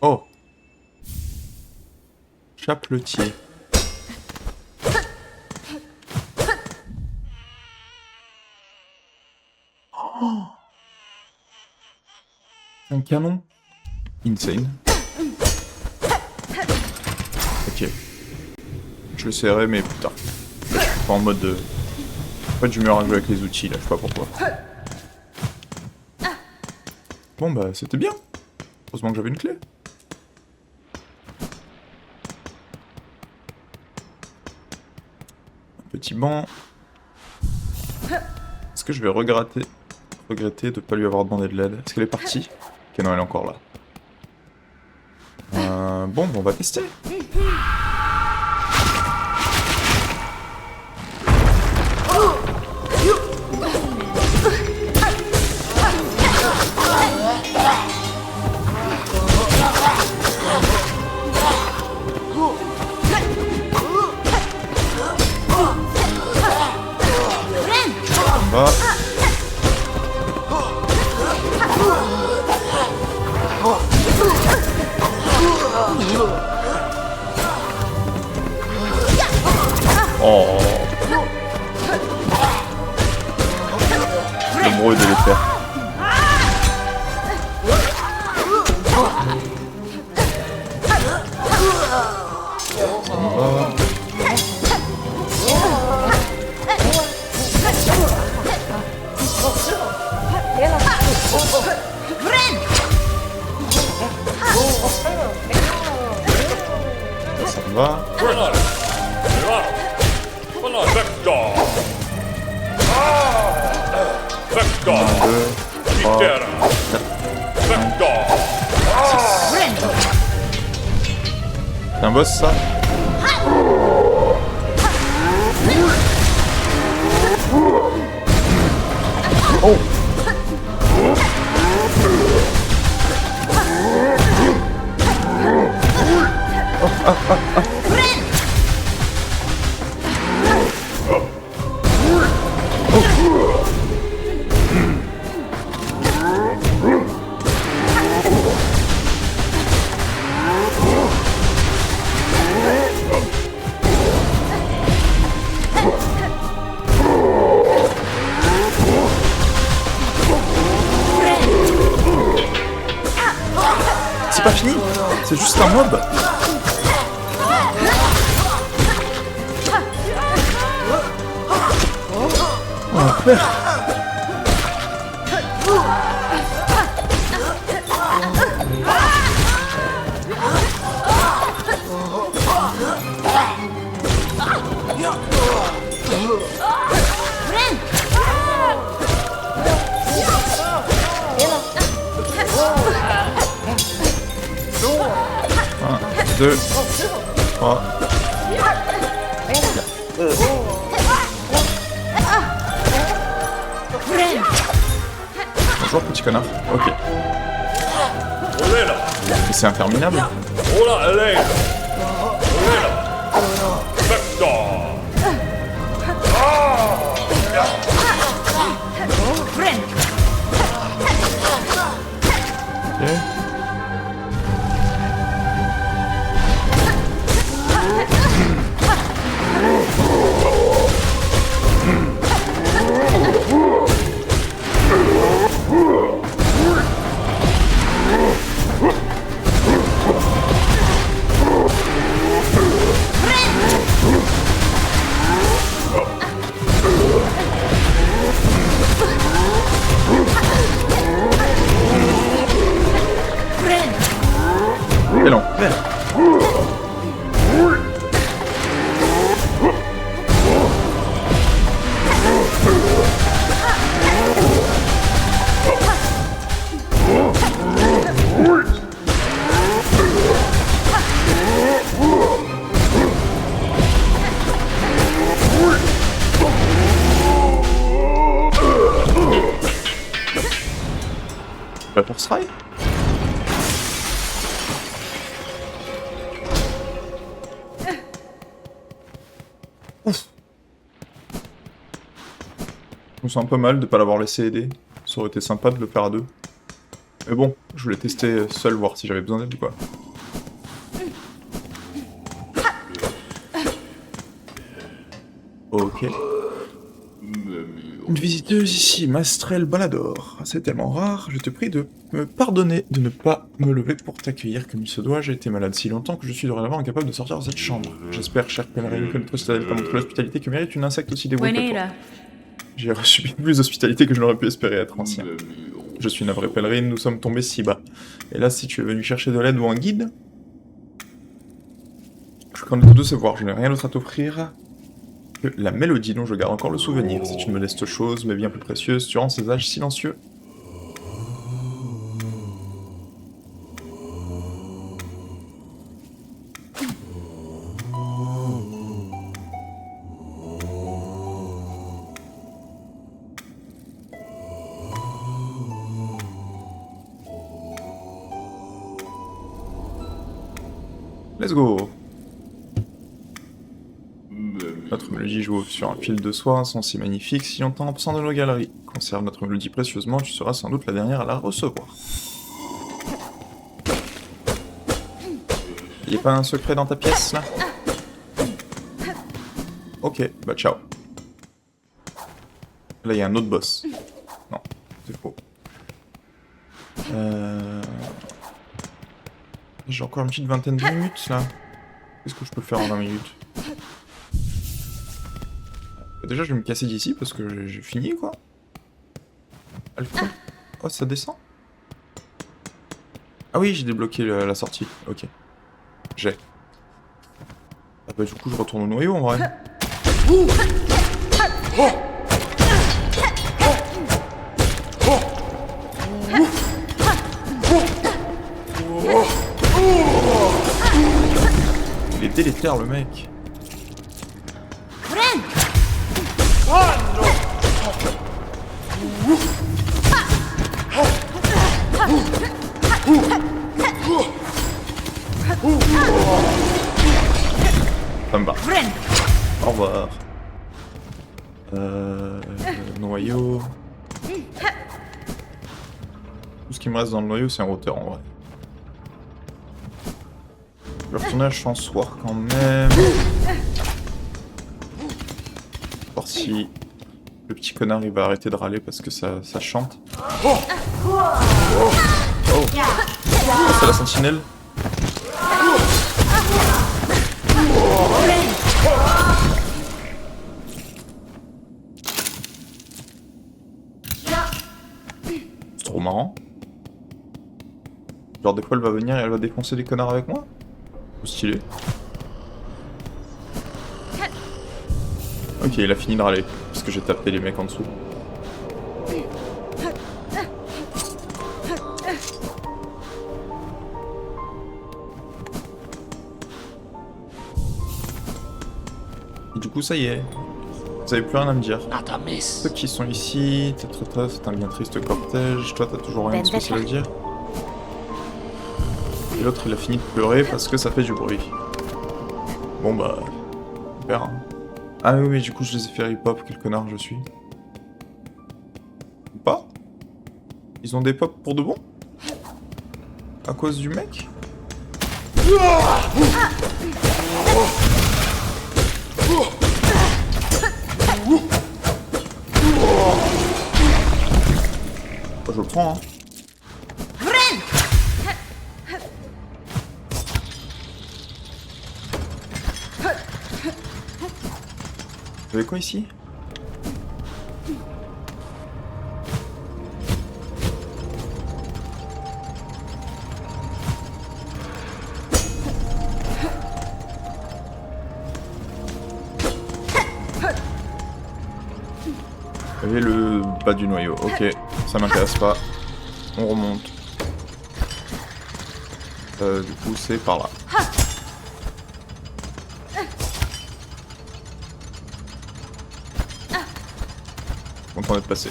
Oh. Chapeletier. Oh. Un canon. Insane. Ok. Je le serrai, mais putain. Là, je suis pas en mode... Pas d'humeur à jouer avec les outils, là, je sais pas pourquoi. Bon, bah, c'était bien. Heureusement que j'avais une clé. Un petit banc. Est-ce que je vais regretter de pas lui avoir demandé de l'aide? Est-ce qu'elle est partie? Ok, non, elle est encore là. Bon, bah, on va tester. Va. Oh. Le bruit de les faire. Ça me va. Ça me va. Colonel! Colonel, Vector! Vector! 1, 2, 3, Terra! 4, Vector! 6. C'est un boss, ça? Oh! C'est pas fini, c'est juste un mob. Oh, merde. Un, 2, 3. Bonjour petit connard. Ok. Elena. Mais c'est interminable. Hola, Elena. Elena. Vector. Friend. Ok. Quel enfer. Bah pour ce rail. Ouf. Je me sens un peu mal de pas l'avoir laissé aider. Ça aurait été sympa de le faire à deux. Mais bon, je voulais tester seul, voir si j'avais besoin d'aide ou quoi. Ok. Une visiteuse ici, Mastrel Balador. C'est tellement rare, je te prie de me pardonner de ne pas me lever pour t'accueillir comme il se doit. J'ai été malade si longtemps que je suis dorénavant incapable de sortir de cette chambre. J'espère, cher Penryn, que notre citadelle t'a montré l'hospitalité que mérite une insecte aussi dévouée que toi. J'ai reçu bien plus d'hospitalité que je n'aurais pu espérer être ancien. Je suis navré, Penryn, nous sommes tombés si bas. Et là, si tu es venu chercher de l'aide ou un guide... Je connais te décevoir, je n'ai rien d'autre à t'offrir que la mélodie dont je garde encore le souvenir. C'est une modeste chose, mais bien plus précieuse durant ces âges silencieux. Let's go! Notre mélodie joue sur un fil de soie, un son si magnifique, si longtemps absent de nos galeries. Conserve notre mélodie précieusement, tu seras sans doute la dernière à la recevoir. Y'a pas un secret dans ta pièce, là? Ok, bah ciao. Là, y'a un autre boss. Non, c'est faux. J'ai encore une petite vingtaine de minutes, là. Qu'est-ce que je peux faire en 20 minutes? Déjà, je vais me casser d'ici parce que j'ai fini, quoi. Alpha. Oh, ça descend. Ah oui, j'ai débloqué la sortie. Ok. J'ai. Ah bah du coup, je retourne au noyau, en vrai. Il est délétère, le mec. Ça me va. Au revoir. Noyau. Tout ce qui me reste dans le noyau, c'est un roteur en vrai. Je vais retourner à Chansoir quand même. Voir si le petit connard il va arrêter de râler parce que ça chante. Oh, c'est la sentinelle. C'est trop marrant. Genre des fois elle va venir et elle va défoncer les connards avec moi. Trop stylé. Ok, il a fini de râler parce que j'ai tapé les mecs en dessous. Et du coup, ça y est. Vous avez plus rien à me dire. Ceux qui sont ici, c'est un bien triste cortège. Toi, t'as toujours rien de spécial à dire. Et l'autre il a fini de pleurer parce que ça fait du bruit. Bon bah... super. Hein. Ah oui mais du coup je les ai fait rip-hop, quel connard je suis. Ou pas? Ils ont des pop pour de bon? À cause du mec? Je le prends, hein. Vous avez quoi ici? Vous avez le bas du noyau, ok, ça m'intéresse pas. On remonte. Du coup c'est par là. Content d'être passé.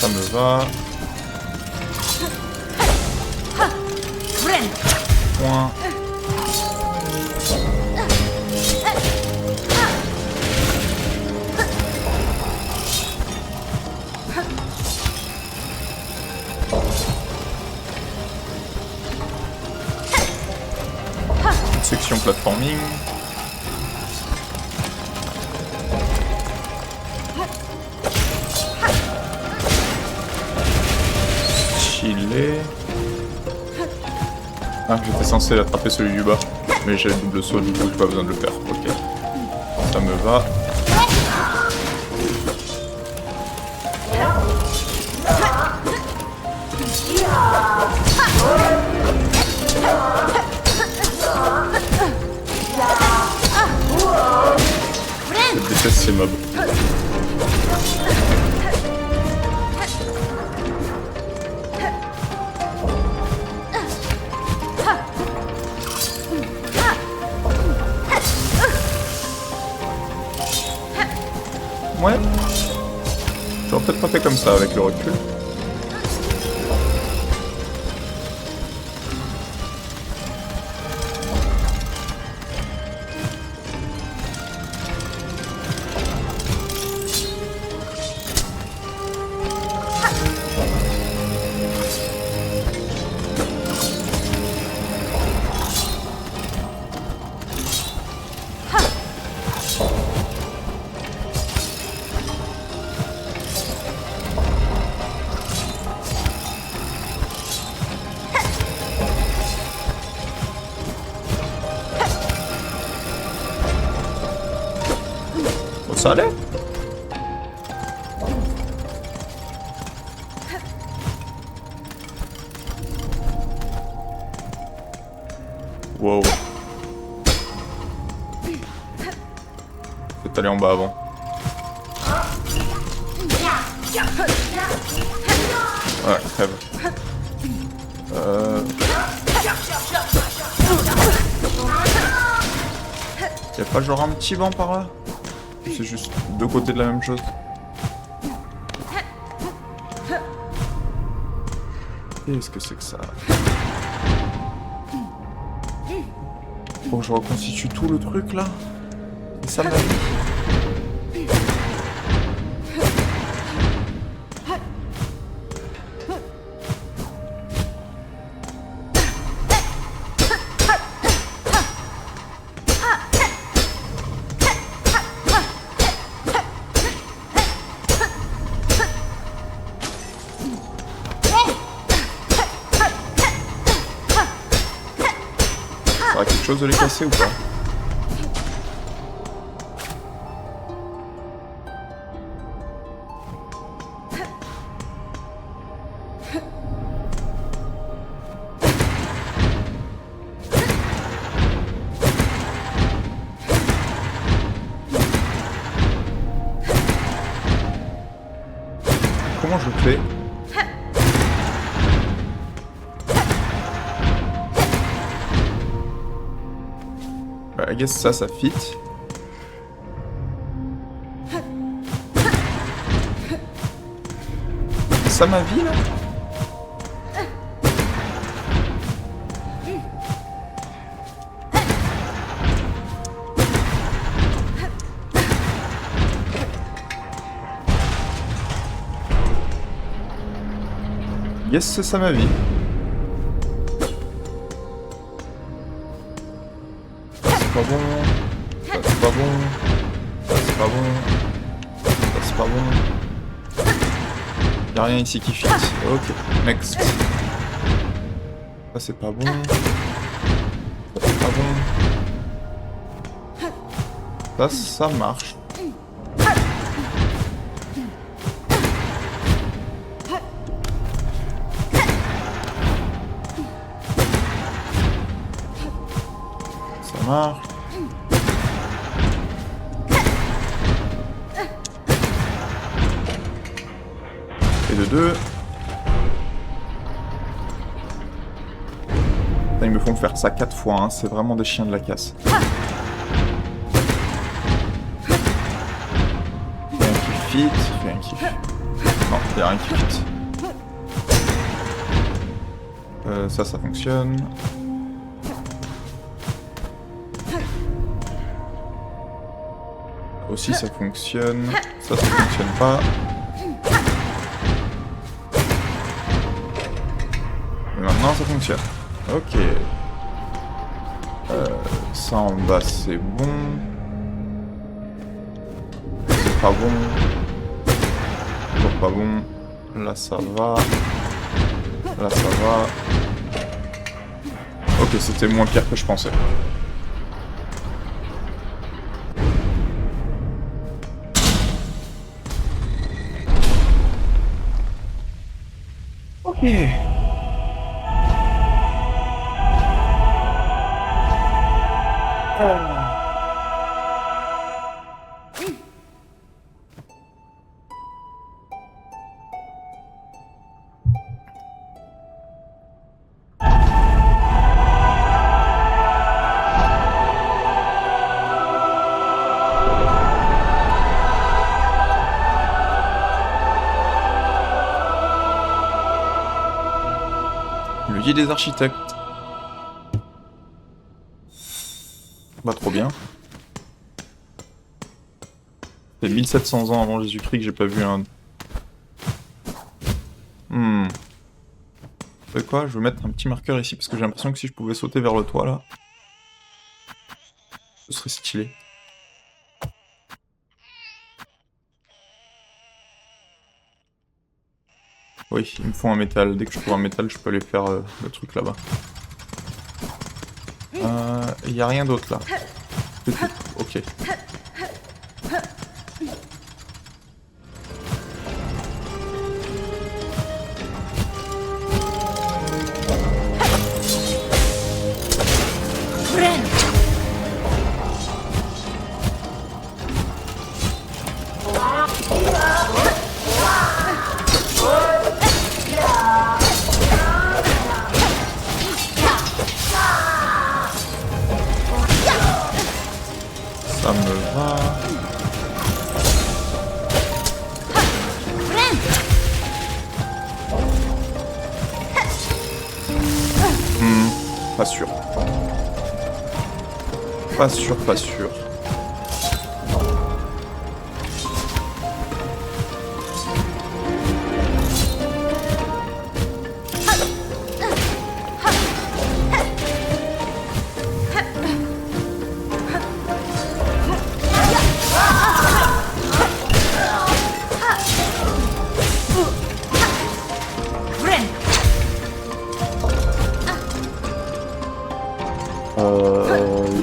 Ça me va. Point. Section platforming. Chiller. Ah, j'étais censé attraper celui du bas, mais j'ai le double saut, du coup j'ai pas besoin de le faire. Ok. Ça me va. Je déteste ces mobs. Ouais. J'aurais peut-être pas fait comme ça avec le recul. Ça allait? Wow. Peut-être aller en bas avant. Ouais, crève. Y'a pas genre un petit banc par là? C'est juste deux côtés de la même chose. Qu'est-ce que c'est que ça? Bon, je reconstitue tout le truc là. C'est ça la vie. Ça a quelque chose de les casser ou pas? Comment je fais? I guess ça fit. Ça ma vie là? Yes, c'est ça ma vie. Ça c'est pas bon. Ça c'est pas bon. Ça c'est pas bon. Ça c'est pas bon. Y'a rien ici qui fit. Ok, next. Ça c'est pas bon. Ça c'est pas bon. Ça marche. Ça marche. Et de 2. Ils me font faire ça 4 fois, hein. C'est vraiment des chiens de la casse. Rien qui fit, rien qui fit. Non, y'a rien qui fit. Ça fonctionne. Aussi ça fonctionne. Ça fonctionne pas. Mais maintenant ça fonctionne. Ok. Ça en bas c'est bon. C'est pas bon. Toujours pas bon. Là ça va. Là ça va. Ok, c'était moins pire que je pensais. Ok. Le guide des architectes. Bah trop bien. C'est 1700 ans avant Jésus-Christ que j'ai pas vu un... Vous savez quoi? Je vais mettre un petit marqueur ici parce que j'ai l'impression que si je pouvais sauter vers le toit là, ce serait stylé. Oui, il me faut un métal. Dès que je trouve un métal, je peux aller faire le truc là-bas. Il y a rien d'autre là. C'est tout. Ok. Ça me va. Pas sûr. Pas sûr, pas sûr.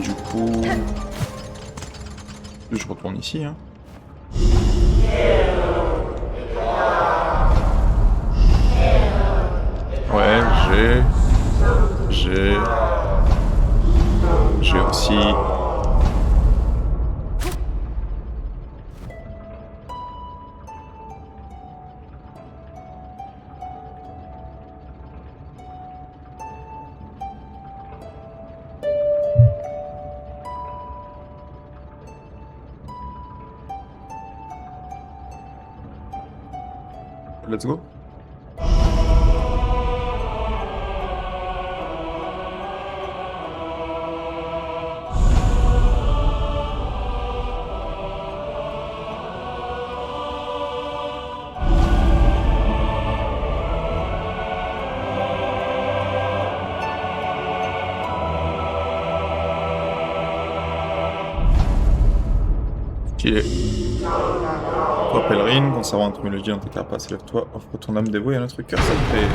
Du coup... Je retourne ici, hein. Ouais, j'ai aussi... Let's go. Stylé. Toi, pèlerine, conservant notre mélodie dans tes carapaces, lève-toi, offre ton âme dévouée à notre cœur sacré.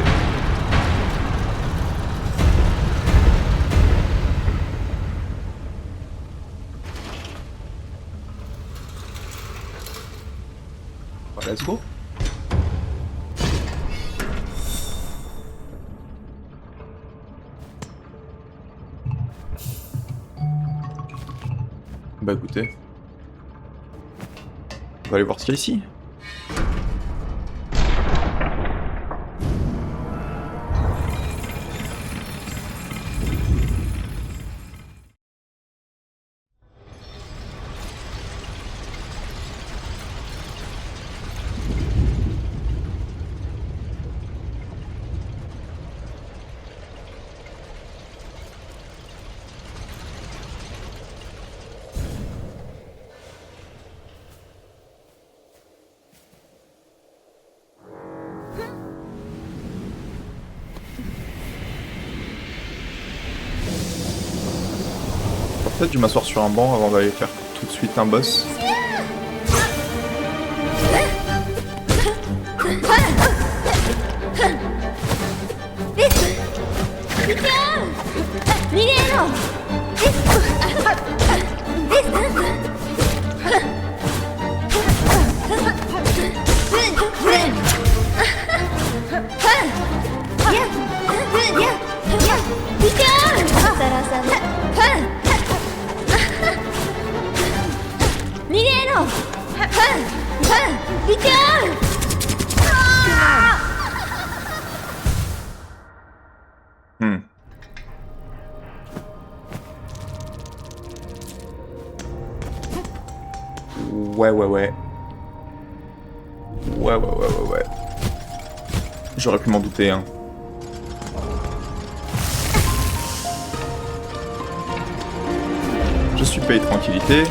Bah, let's go. Bah écoutez. On va aller voir ce qu'il y a ici. Peut-être dû m'asseoir sur un banc avant d'aller faire tout de suite un boss. Ouais. J'aurais pu m'en douter, hein. Je suis payé tranquillité.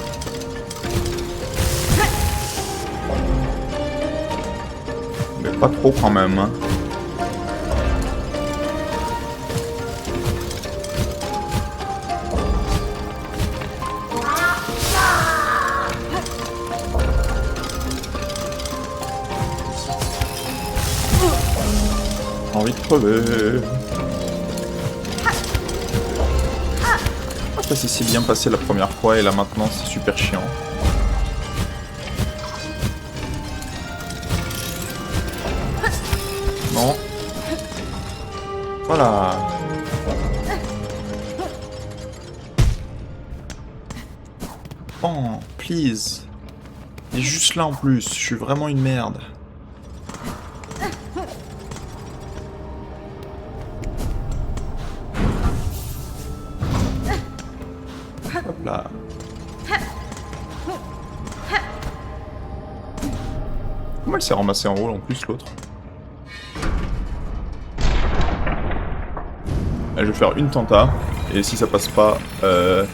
Mais pas trop quand même, hein. Envie de crever. Ça s'est si bien passé la première fois et là maintenant c'est super chiant. Non. Voilà. Oh, please. Il est juste là en plus, je suis vraiment une merde. Hop là. Comment elle s'est ramassée en haut en plus l'autre? Je vais faire une tenta, et si ça passe pas, on va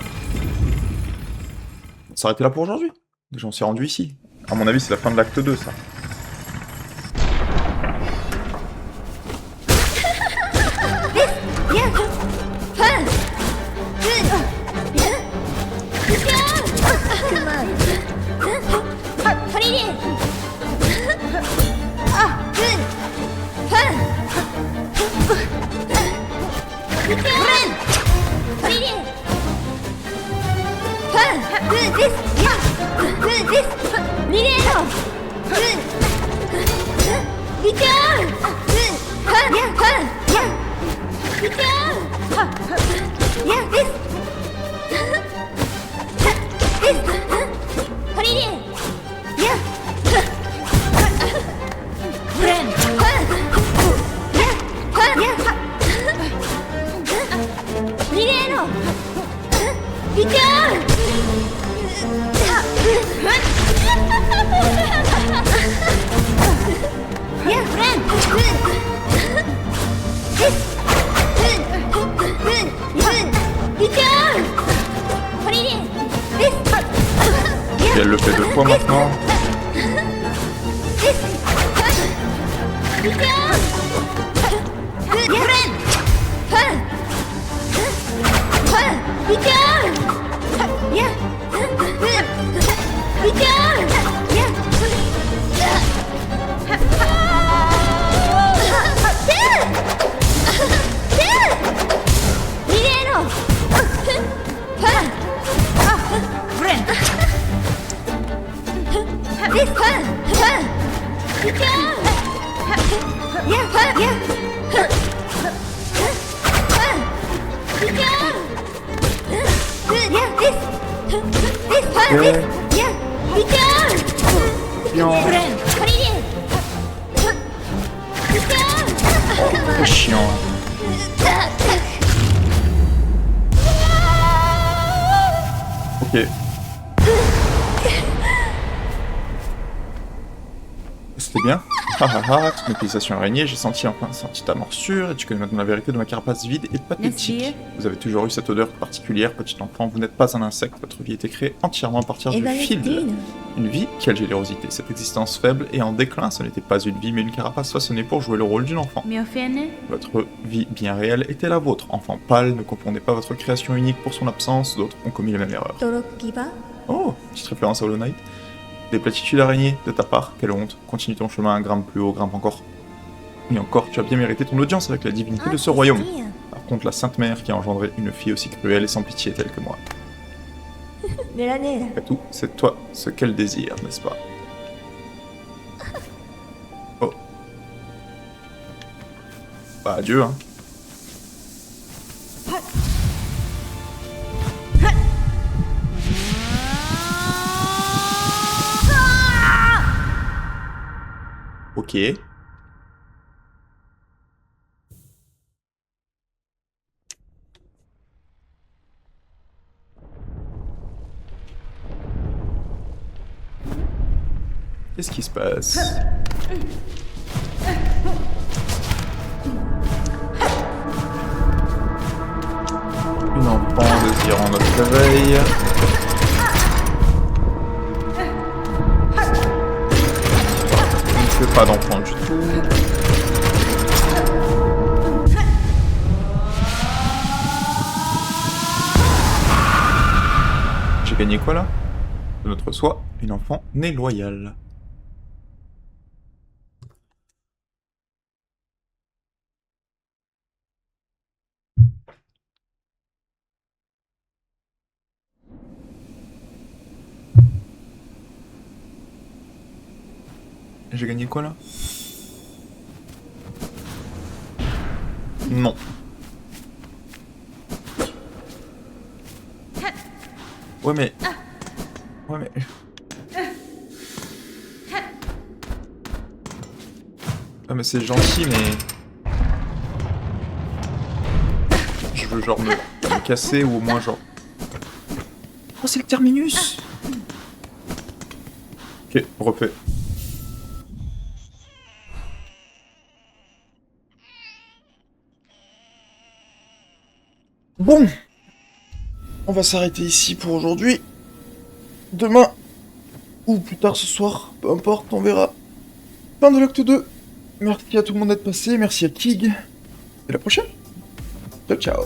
s'arrêter là pour aujourd'hui. Déjà on s'est rendu ici. À mon avis c'est la fin de l'acte 2 ça. Yeah, friend. Et elle le fait 2 fois maintenant. C'est chiant. Ok. C'était bien. Toute mobilisation araignée, j'ai senti ta morsure, et tu connais maintenant la vérité de ma carapace vide et pathétique. Merci. Vous avez toujours eu cette odeur particulière, petit enfant, vous n'êtes pas un insecte, votre vie était créée entièrement à partir du fil. Une vie, quelle générosité, cette existence faible et en déclin, ce n'était pas une vie mais une carapace façonnée pour jouer le rôle d'une enfant. Votre vie bien réelle était la vôtre, enfant pâle, ne comprenez pas votre création unique pour son absence, d'autres ont commis la même erreur. Oh, petite référence à Hollow Knight. Des platitudes araignées de ta part, quelle honte. Continue ton chemin, grimpe plus haut, grimpe encore. Et encore, tu as bien mérité ton audience avec la divinité de ce royaume. Par contre, la Sainte Mère qui a engendré une fille aussi cruelle et sans pitié telle que moi. Après tout, c'est toi ce qu'elle désire, n'est-ce pas? Oh. Bah adieu, hein. Ok. Qu'est-ce qui se passe? Une enfant désirant notre réveil. Je ne fais pas d'enfant du tout. J'ai gagné quoi là? De notre soi, une enfant née loyale. J'ai gagné quoi là? Non. Ouais mais... Ouais mais... Ah mais c'est gentil mais... Je veux genre me casser ou au moins genre... Oh c'est le terminus! Ok, refait. Bon, on va s'arrêter ici pour aujourd'hui. Demain, ou plus tard ce soir, peu importe, on verra. Fin de l'acte 2. Merci à tout le monde d'être passé, merci à Kig. Et à la prochaine. Ciao, ciao.